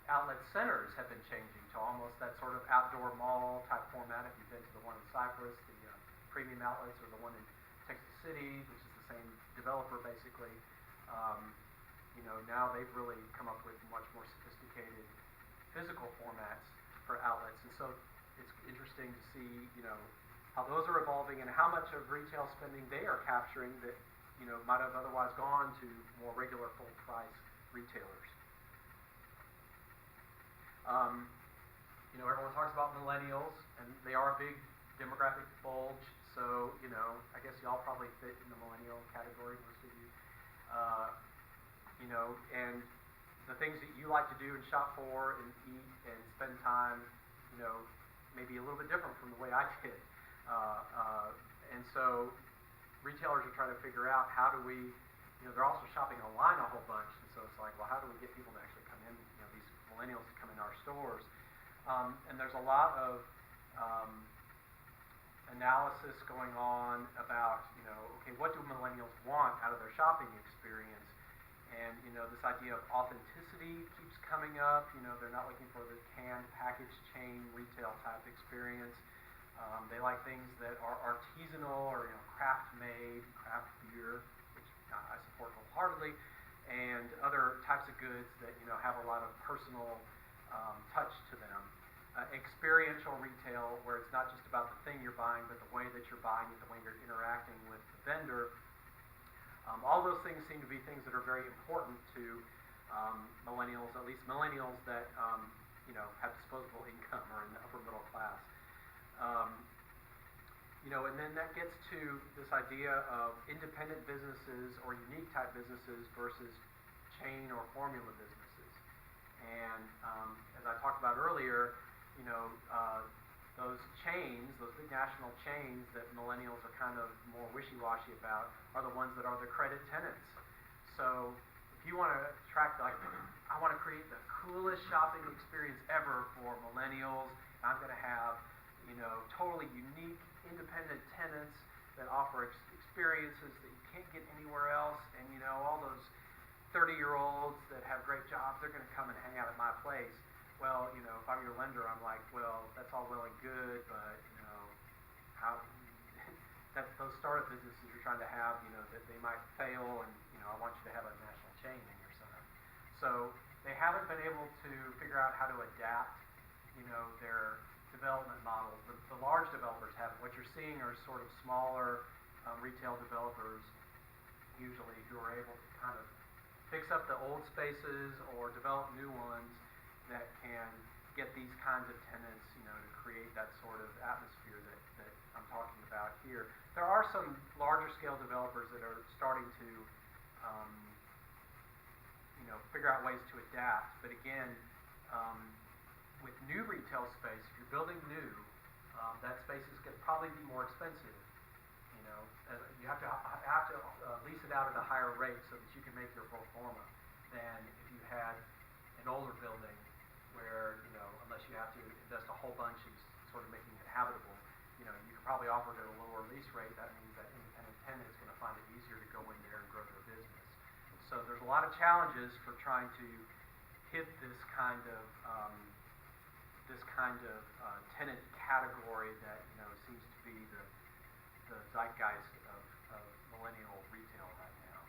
outlet centers have been changing to almost that sort of outdoor mall type format. If you've been to the one in Cypress, the premium outlets, or the one in Texas City, which is the same developer basically, now they've really come up with much more sophisticated physical formats for outlets. And so it's interesting to see, how those are evolving and how much of retail spending they are capturing that might have otherwise gone to more regular full price retailers. Everyone talks about millennials, and they are a big demographic bulge. So I guess y'all probably fit in the millennial category, most of you. And the things that you like to do and shop for and eat and spend time, maybe a little bit different from the way I did. And so retailers are trying to figure out how do we, they're also shopping online a whole bunch, and so it's like, well, how do we get people to actually come in, these millennials to come in our stores? And there's a lot of analysis going on about, okay, what do millennials want out of their shopping experience? And, this idea of authenticity keeps coming up. They're not looking for the canned, packaged, chain, retail type experience. They like things that are artisanal or, craft made, craft beer, which I support wholeheartedly, and other types of goods that, have a lot of personal touch to them. Experiential retail, where it's not just about the thing you're buying, but the way that you're buying it, the way you're interacting with the vendor. All those things seem to be things that are very important to millennials, at least millennials that have disposable income or in the upper middle class. And then that gets to this idea of independent businesses or unique type businesses versus chain or formula businesses. And as I talked about earlier, those chains, those big national chains that millennials are kind of more wishy-washy about, are the ones that are the credit tenants. So if you want to attract, I want to create the coolest shopping experience ever for millennials, I'm going to have, totally unique, independent tenants that offer experiences that you can't get anywhere else, and all those 30-year-olds that have great jobs, they're going to come and hang out at my place. Well, if I'm your lender, I'm like, well, that's all well and good, but, how, those startup businesses you're trying to have, that they might fail, and, I want you to have a national chain in your center. So they haven't been able to figure out how to adapt, their development models. The large developers have. What you're seeing are sort of smaller retail developers, usually, who are able to kind of fix up the old spaces or develop new ones that can get these kinds of tenants, to create that sort of atmosphere that I'm talking about here. There are some larger scale developers that are starting to, figure out ways to adapt. But again, with new retail space, if you're building new, that space is going to probably be more expensive. You have to lease it out at a higher rate so that you can make your pro forma than if you had an older building where, unless you have to invest a whole bunch in sort of making it habitable, you could probably offer it at a lower lease rate. That means that independent tenant is going to find it easier to go in there and grow their business. So there's a lot of challenges for trying to hit this kind of tenant category that seems to be the zeitgeist of millennial retail right now.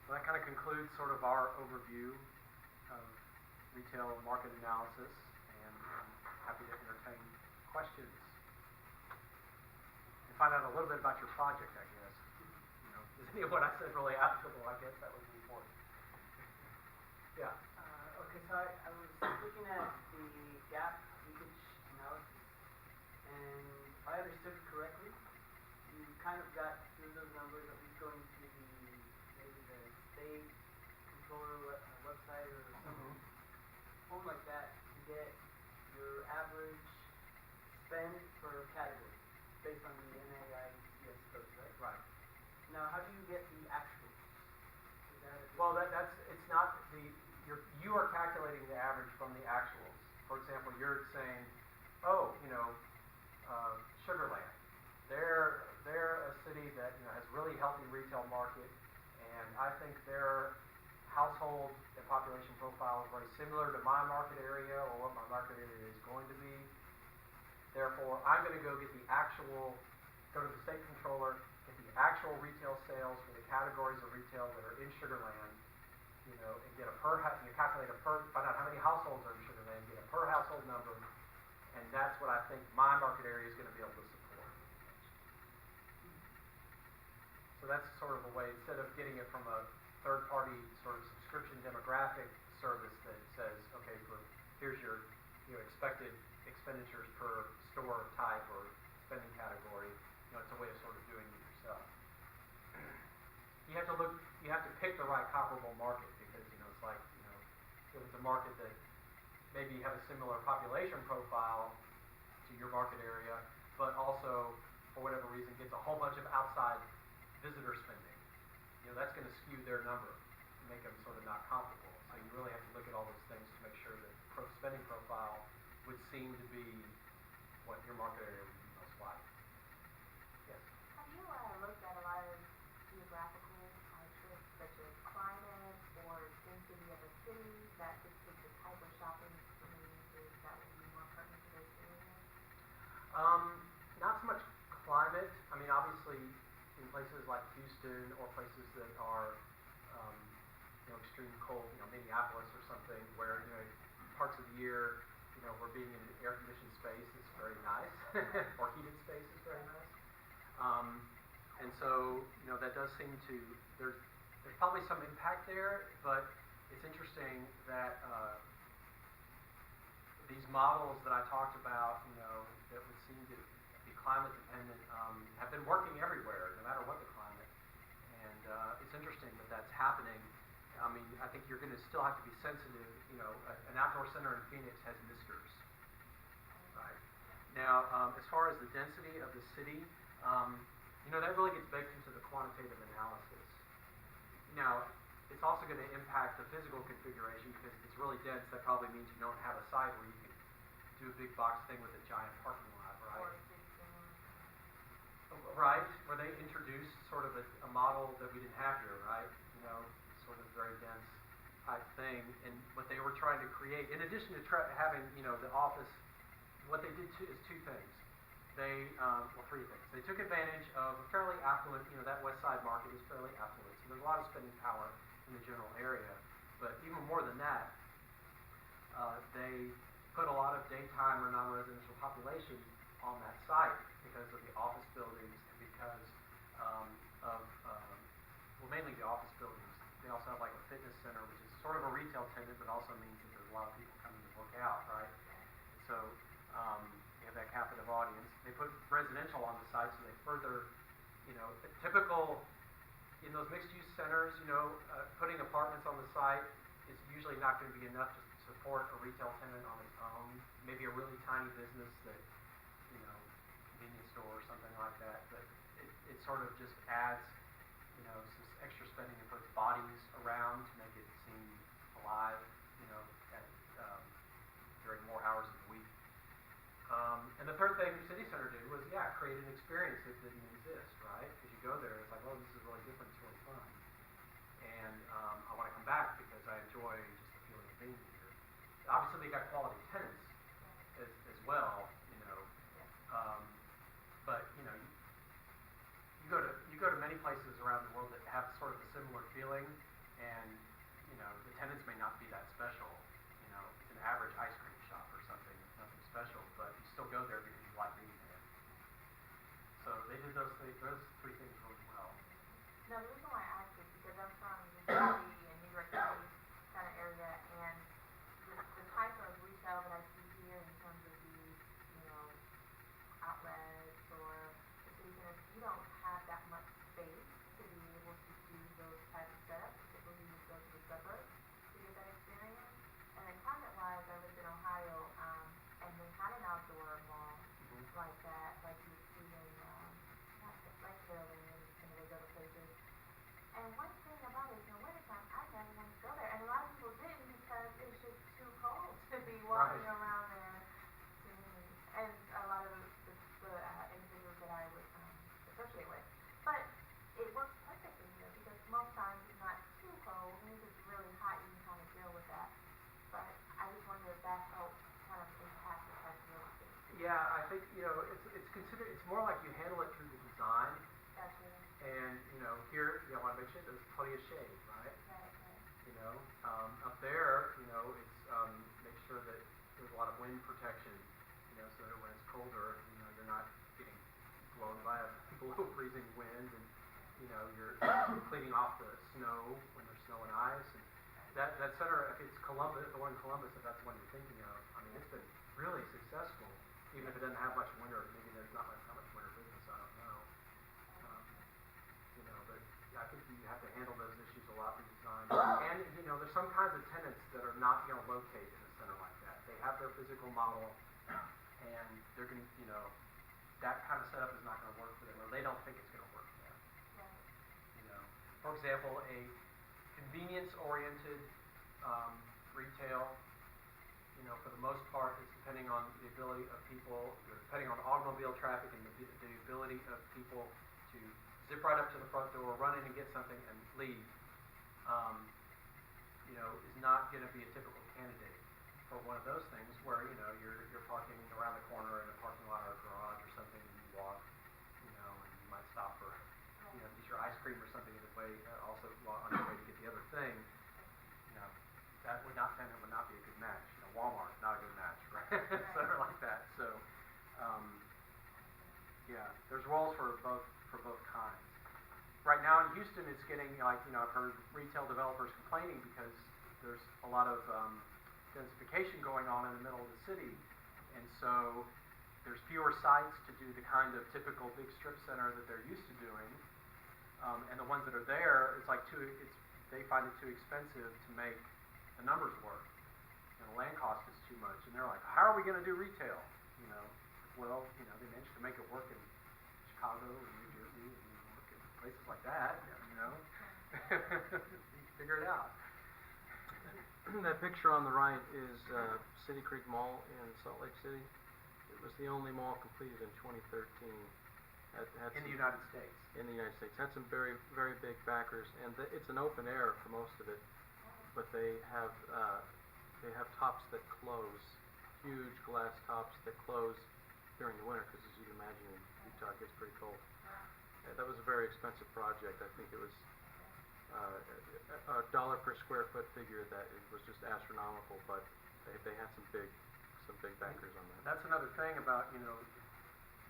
So that kind of concludes sort of our overview of retail market analysis, and I'm happy to entertain questions and find out a little bit about your project, I guess. Is any of what I said really applicable? I guess that would be important. Yeah. Okay, so I was looking at the gap leakage analysis, and if I understood it correctly, you kind of got through those numbers at least going to maybe the state controller website or something, form like that, to get your average spend per category based on the NAICS codes, right? Right. Now, how do you get the actuals? Well, it's not you are calculating the average from the actuals. For example, you're saying, Sugarland, they're a city that has really healthy retail market, and I think their household and population profile is very similar to my market area or what my market area is going to be. Therefore, I'm going to go get go to the state controller, get the actual retail sales for the categories of retail that are in Sugarland, and get find out how many households are in Sugarland, get a per household number, and that's what I think my market area is going to be able to support. So that's sort of a way, instead of getting it from a third-party sort of subscription demographic service that says, okay, here's your expected expenditures per store type or spending category, it's a way of sort of doing it yourself. You have to pick the right comparable market, because it's like, if it's a market that maybe you have a similar population profile to your market area, but also for whatever reason gets a whole bunch of outside visitor spending, that's going to skew their number and make them sort of not comparable. So you really have to look at all those things to make sure that spending profile would seem to be what your market area would be most like. Yes? Have you looked at a lot of geographical traits such as climate or density of a city that dictates the type of shopping experiences that would be more pertinent to those areas? Not so much climate. I mean, obviously, in places like Houston or places that are, extreme cold, Minneapolis or something, where parts of the year, where being in an air-conditioned space is very nice, or heated space is very nice. And so, that does seem to, there's probably some impact there, but it's interesting that these models that I talked about, that would seem to be climate dependent, have been working everywhere, no matter what the climate. And it's interesting that that's happening. I mean, I think you're going to still have to be sensitive. An outdoor center in Phoenix has misters, right? Now, as far as the density of the city, that really gets baked into the quantitative analysis. Now, it's also going to impact the physical configuration, because if it's really dense, that probably means you don't have a site where you can do a big box thing with a giant parking lot, right? Right, where they introduced sort of a model that we didn't have here, right? Sort of very dense type thing. And what they were trying to create, in addition to having, the office, what they did is two things. Three things. They took advantage of a fairly affluent, that West Side market is fairly affluent, so there's a lot of spending power in the general area. But even more than that, they put a lot of daytime or non-residential population on that site because of the office buildings and because mainly the office buildings. They also have like a fitness center, which is sort of a retail tenant, but also means that there's a lot of people coming to work out, right? So you have that captive audience. They put residential on the site, so they further, typical in those mixed-use centers, putting apartments on the site is usually not going to be enough to support a retail tenant on its own. Maybe a really tiny business that, convenience store or something like that. But it sort of just adds, some extra spending and puts bodies around to make it seem alive, during more hours of the week. And the third thing the City Center did was, yeah, create an experience that didn't exist, right? Because you go there, it's like, oh, this is really different, it's really fun. And I want to come back because I enjoy just the feeling of being here. Obviously, they got quality tenants as well, you know. But you know, you go to many places around the world that have sort of a similar feeling, and you know, the tenants may not be that special. You know, it's an average ice cream shop or something, nothing special, but you still go there because you like being there. So they did those three things really well. No, the reason why I asked is because I'm from New Jersey and New York City kind of area, and the type of retail that I see here in terms of these, you know, outlets or the city centers, you don't have that much space to be able to do those types of setups. Typically, you just go to the suburbs to get that experience. And then climate-wise, I lived in Ohio, and they had an outdoor mall like that, like you would see in, not like Carolyn and those other places. And one thing about it is in the wintertime, I never wanted to go there. And a lot of people didn't because it was just too cold to be walking Right. around there. And a lot of the individuals that I would associate with. But it works perfectly here because most times it's not too cold. And if it's really hot, you can kind of deal with that. But I just wonder if that helps kind of impact the type of real estate. Yeah, I think you know it's more like you handle it through the design. Gotcha. And you know, here you want to make sure there's plenty of shade, right? Right. You know, up there, you know, it's make sure that there's a lot of wind protection. You know, so that when it's colder, you know, you're not getting blown by a below freezing wind, and you know, you're cleaning off the snow when there's snow and ice. And that center, if it's Columbus, the one in Columbus, if that's the one you're thinking of, I mean, it's been really successful, even if it doesn't have much winter. Maybe there's not much winter business. I don't know. You know, but I think you have to handle those issues a lot with design. And you know, there's some kinds of tenants that are not going to locate in a center like that. They have their physical model, and they're going to, you know, that kind of setup is not going to work for them, or they don't think it's going to work for them. Right. You know, for example, a convenience-oriented retail, you know, for the most part, is depending on the ability of people, depending on automobile traffic and the ability of people to zip right up to the front door, run in and get something, and leave. You know, is not going to be a typical candidate for one of those things where you know you're parking around the corner in a parking lot or a garage or something, and you walk, you know, and you might stop for, you know, get your ice cream or something in the way, also on your way to get the other thing. You know, that would not be a good match. You know, Walmart not a good match, right? Something like that. So, yeah, there's roles for both kinds. Right now in Houston, it's getting like, you know, I've heard retail developers complaining because there's a lot of densification going on in the middle of the city, and so there's fewer sites to do the kind of typical big strip center that they're used to doing, and the ones that are there, they find it too expensive to make the numbers work. And the land cost is too much, and they're like, how are we going to do retail? You know, well, you know, they managed to make it work in Chicago and New Jersey and New York and places like that. You know, you figure it out. That picture on the right is City Creek Mall in Salt Lake City. It was the only mall completed in 2013. In the United States. In the United States. Had some very, very big backers, and it's an open air for most of it. But they have tops that close, huge glass tops that close during the winter, because as you can imagine, in Utah it gets pretty cold. That was a very expensive project. I think it was a $1 per square foot figure that it was just astronomical, but they had some big backers on that. That's another thing about, you know,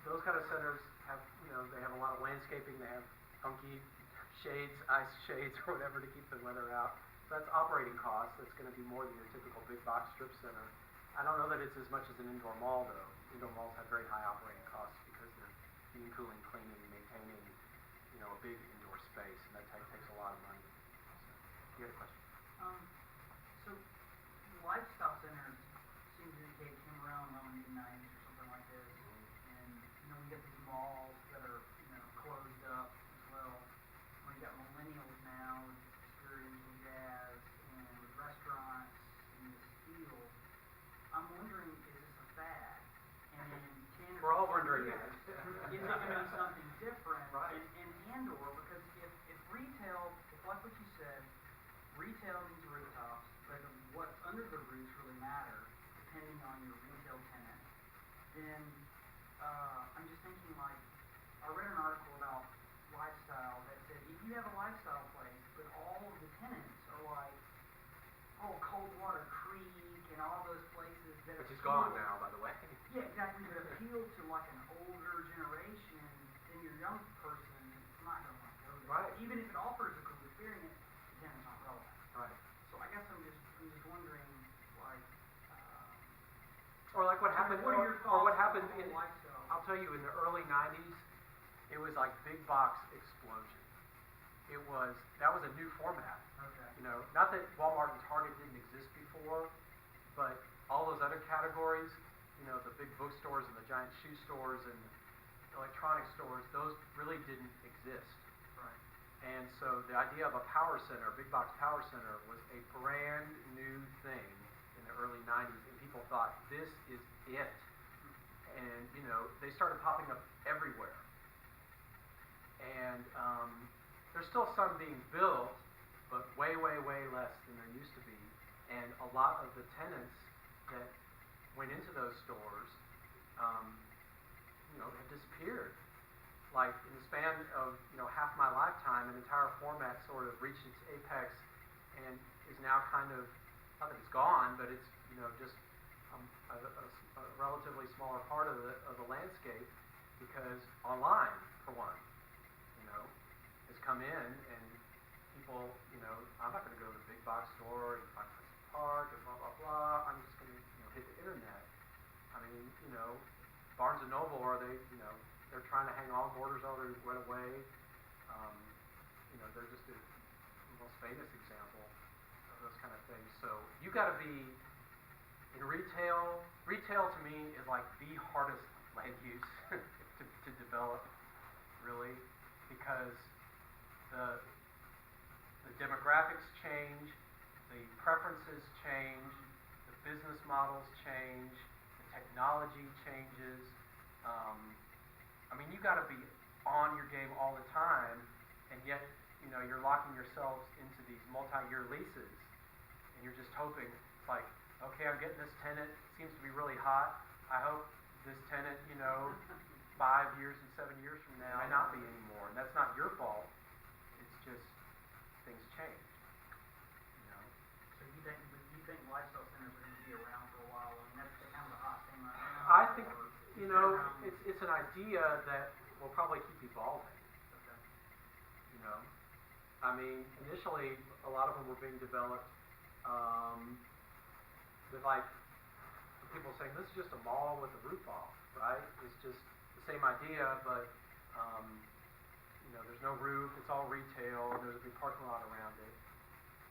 those kind of centers have, you know, they have a lot of landscaping, they have funky shades, ice shades or whatever to keep the weather out. So that's operating costs. That's going to be more than your typical big box strip center. I don't know that it's as much as an indoor mall though. Indoor malls have very high operating costs because they're heating, cooling, cleaning, maintaining, you know, a big indoor space, and that takes a lot of money. So, you had a question? So lifestyle centers seem to indicate came around in the mid-90s or something like this, and you know we get these malls that are, you know, closed up as well. We got millennials now with experiential jazz and with restaurants in this field. I'm wondering, is this a fad? And retail these rooftops, but what's under the roofs really matter, depending on your retail tenant, then, I'm just thinking like, I read an article about lifestyle that said if you have a lifestyle place, but all of the tenants are like, oh, Coldwater Creek and all those places that Which is appeal- gone now, by the way. Yeah, exactly, that appeal to like an older generation, then your young person is not gonna want to go there. Right. Even if it offers a cool experience, again, it's not relevant. Right. So I guess I'm just wondering, like, Or like what happened, what are your or what thoughts happened on in, lifestyle? I'll tell you, in the early 90s, it was like big box explosion. That was a new format. Okay. You know, not that Walmart and Target didn't exist before, but all those other categories, you know, the big bookstores and the giant shoe stores and electronic stores, those really didn't exist. Right. And so the idea of a power center, a big box power center, was a brand new thing in the early 90s, and people thought, this is it. And, you know, they started popping up everywhere. And there's still some being built, but way, way, way less than there used to be. And a lot of the tenants that went into those stores, you know, have disappeared. Like in the span of, you know, half my lifetime, an entire format sort of reached its apex and is now kind of, not that it's gone, but it's, you know, just a relatively smaller part of the landscape, because online, for one, you know, has come in, and people, you know, I'm not going to go to the big box store and find a place to park and blah, blah, blah. I'm just going to, you know, hit the internet. I mean, you know, Barnes & Noble, you know, they're trying to hang on, Borders already went away. You know, they're just the most famous example of those kind of things. So you got to be in retail. Retail to me is like the hardest land use to develop, really, because the demographics change, the preferences change, the business models change, the technology changes. I mean, you got to be on your game all the time, and yet, you know, you're locking yourselves into these multi-year leases, and you're just hoping, it's like, okay, I'm getting this tenant, it seems to be really hot. I hope this tenant, you know, 5 years and 7 years from now may not be anymore, and that's not your fault. It's just things change, you know. So you think lifestyle centers are going to be around for a while? I mean, that's kind of a hot thing right now. I think, or you is know, that it's an idea that will probably keep evolving. okay. You know, I mean, initially, a lot of them were being developed with like people saying this is just a mall with a roof off, right? It's just the same idea, but you know, there's no roof, it's all retail, and there's a big parking lot around it.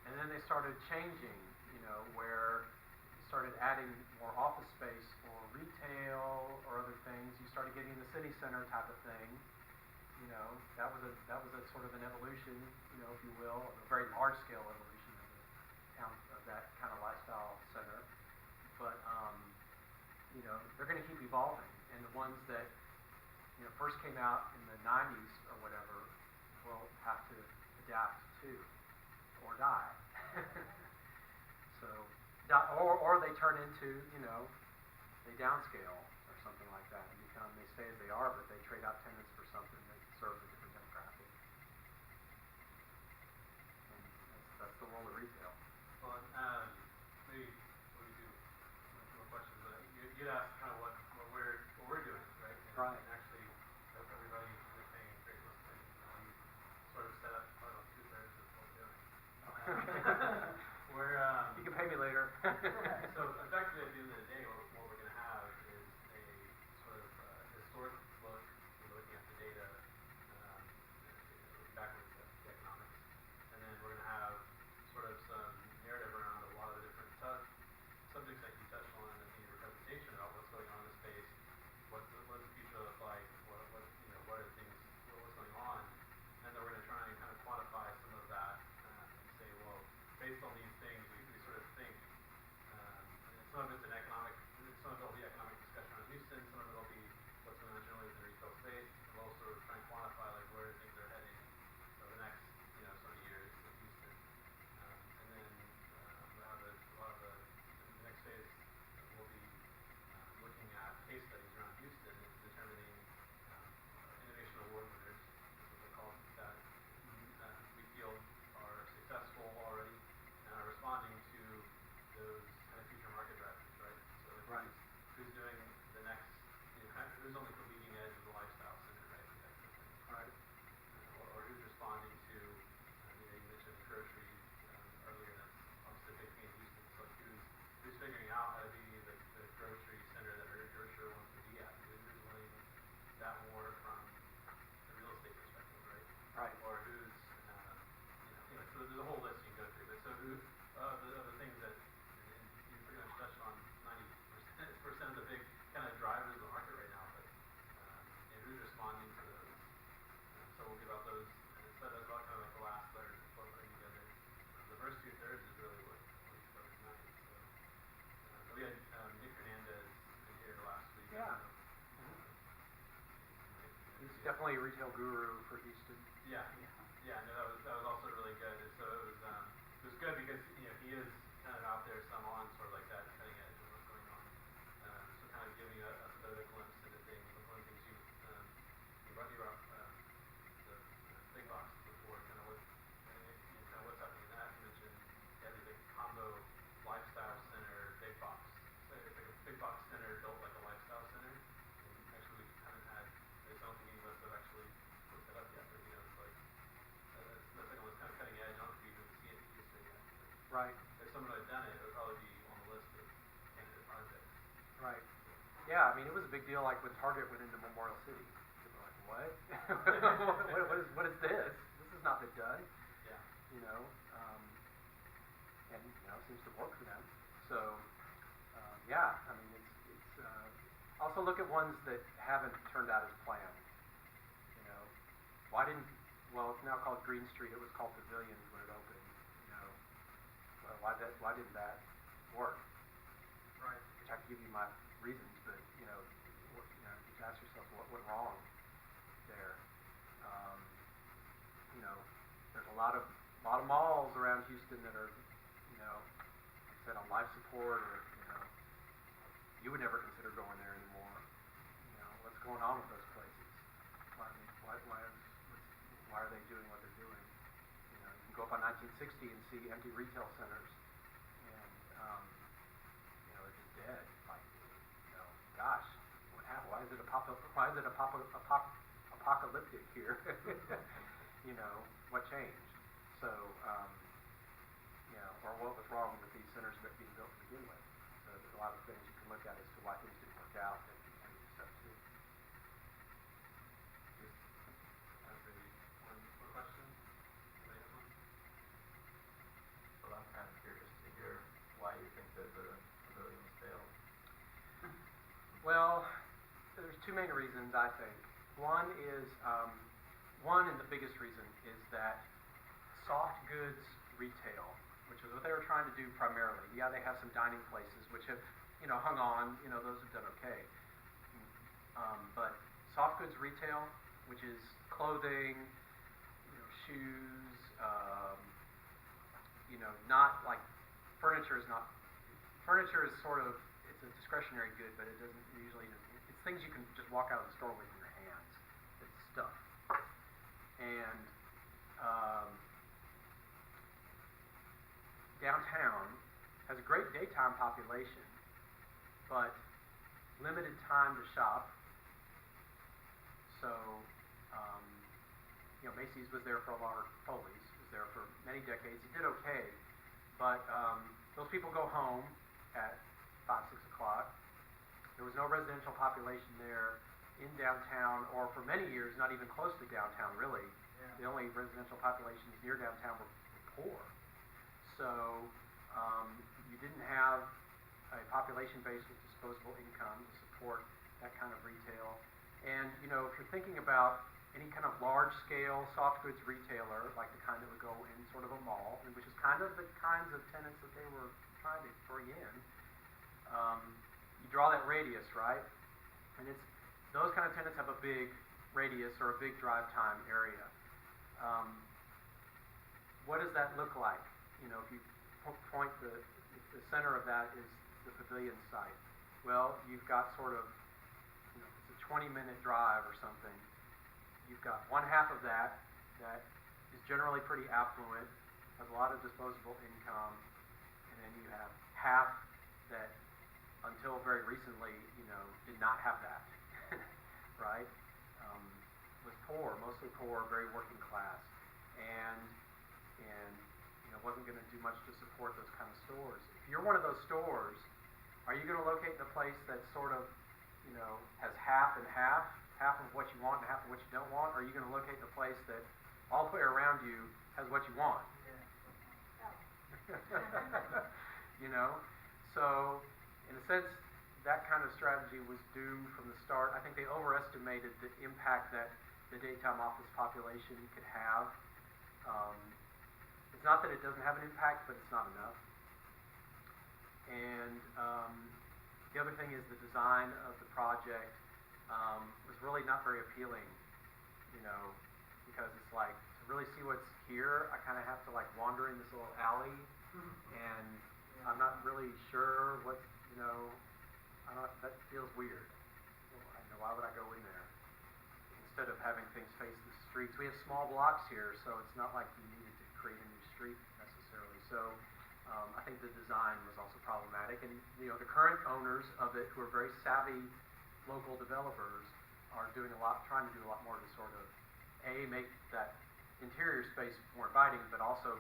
And then they started changing, you know, where you started adding more office space for retail or other things. You started getting the city center type of thing. You know, that was a sort of an evolution, you know, if you will, a very large scale evolution of that kind of lifestyle center. But you know, they're going to keep evolving, and the ones that, you know, first came out in the 90s or whatever will have to adapt too, or die. So, or they turn into, you know, they downscale or something like that, and they stay as they are, but they trade out tenants for something that serves a different demographic. And that's the world of retail. Well, maybe we do more questions, but you asked kind of what we're doing, right? Right. And actually, everybody is saying great listening. We sort of set up, I don't know, 2/3 of what we're doing. We're You can pay me later. so effectively at the end of the day, what we're going to have is a sort of historic look. We're looking at the data definitely a retail guru for Houston. Yeah, yeah, no, that was also really good. And so it was good because he is kind of out there some on sort of like that cutting edge of what's going on. So kind of giving us a bit of a glimpse into things. One of the things you brought the big box before, kind of kind of what's happening in that. You mentioned you have the combo lifestyle center big box. So it's like a big box center built like a lifestyle center. And actually we haven't had. I don't think any of us have actually looked that up yet, but it's like that's like almost kind of cutting edge. I don't think we've even seen it in Houston yet. Right. If someone had done it, it would probably be on the list of candidate projects. Right. Yeah, I mean, it was a big deal, like when Target went into Memorial City. People were like, what? what is this? This has not been done. Yeah. You know, and it seems to work for them. So, yeah, I mean, it's also look at ones that haven't turned out as planned. You know, well, it's now called Green Street. It was called Pavilions when it opened. You know, why didn't that work? Right. Which I can give you my reasons, but you just ask yourself what went wrong there. There's a lot of malls around Houston that are, like I said, on life support, or you would never consider going there anymore. What's going on with those places? Why are they doing what they're doing? You can go up on 1960 and see empty retail centers, and they're just dead. Like, gosh, what happened? Why is it apocalyptic here? What changed? So, or what was wrong with these centers being built to begin with? So there's a lot of things you can look at as to why things didn't work out that contribute to stuff too. One question? Anybody have one? Well, I'm kind of curious to hear why you think that the pavilions failed. Well, there's two main reasons, I think. One and the biggest reason is that soft goods retail, which is what they were trying to do primarily. Yeah, they have some dining places which have, hung on. Those have done okay. But soft goods retail, which is clothing, shoes, not like furniture is not. Furniture is sort of, it's a discretionary good, but it doesn't usually. It's things you can just walk out of the store with in your hands. It's stuff. And downtown has a great daytime population, but limited time to shop. So, Macy's was there for a lot, Foley's was there for many decades. It did okay, but those people go home at 5, 6 o'clock. There was no residential population there in downtown, or for many years, not even close to downtown, really. Yeah. The only residential populations near downtown were poor. So, you didn't have a population base with disposable income to support that kind of retail. And, if you're thinking about any kind of large-scale soft goods retailer, like the kind that would go in sort of a mall, which is kind of the kinds of tenants that they were trying to bring in, you draw that radius, right? And those kind of tenants have a big radius or a big drive time area. What does that look like? If you point the center of that is the pavilion site. Well, you've got sort of, it's a 20-minute drive or something. You've got one half of that is generally pretty affluent, has a lot of disposable income, and then you have half that, until very recently, did not have that, right? Was poor, mostly poor, very working class, and wasn't going to do much to support those kind of stores. If you're one of those stores, are you going to locate in a place that sort of, has half and half of what you want and half of what you don't want? Or are you going to locate in a place that all the way around you has what you want? Yeah. So in a sense, that kind of strategy was doomed from the start. I think they overestimated the impact that the daytime office population could have. It's not that it doesn't have an impact, but it's not enough. And the other thing is the design of the project was really not very appealing you know, because it's like, to really see what's here, I kinda have to like wander in this little alley, and I'm not really sure what, you know, that feels weird. Why would I go in there? Instead of having things face the streets. We have small blocks here, so it's not like you needed to create a new street necessarily. So, I think the design was also problematic, and, you know, the current owners of it, who are very savvy local developers, are doing trying to do a lot more to sort of, make that interior space more inviting, but also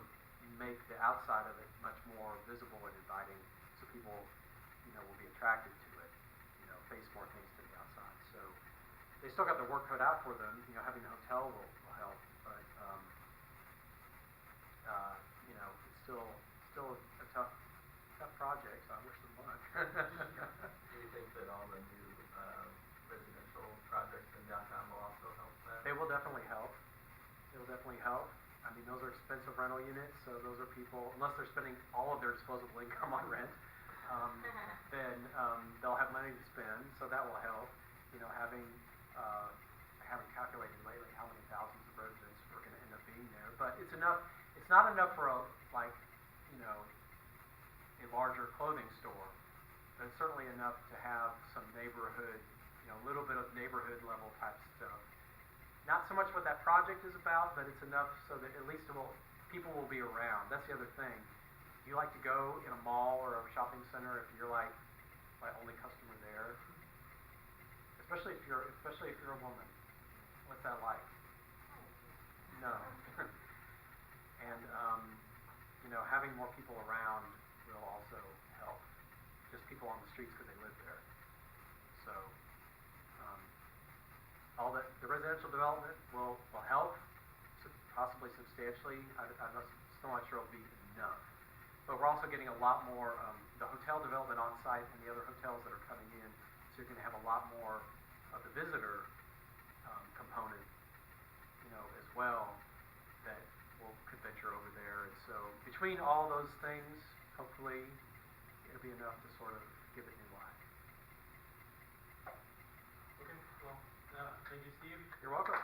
make the outside of it much more visible and inviting, so people, you know, will be attracted to it, you know, face more things to the outside. So, they still got their work cut out for them, you know, having the hotel will help, but, you know, it's still a tough project, so I wish them luck. Do you think that all the new, residential projects in downtown will also help that? They will definitely help. They will definitely help. I mean, those are expensive rental units, so those are people, unless they're spending all of their disposable income on rent, then, they'll have money to spend, so that will help. You know, I haven't calculated lately how many thousands of residents are gonna end up being there, but it's not enough for you know, a larger clothing store, but it's certainly enough to have some neighborhood, you know, a little bit of neighborhood level type stuff. Not so much what that project is about, but it's enough so that at least people will be around. That's the other thing. Do you like to go in a mall or a shopping center if you're like my only customer there? Especially if you're a woman. What's that like? No. And, you know, having more people around will also help. Just people on the streets because they live there. So, the residential development will help, possibly substantially. I'm still not sure it'll be enough. But we're also getting a lot more, the hotel development on site and the other hotels that are coming in, so you're gonna have a lot more of the visitor, component, you know, as well, that could venture over there. And so, between all those things, hopefully, it'll be enough to sort of give it new life. Okay, well, thank you, Steve. You're welcome.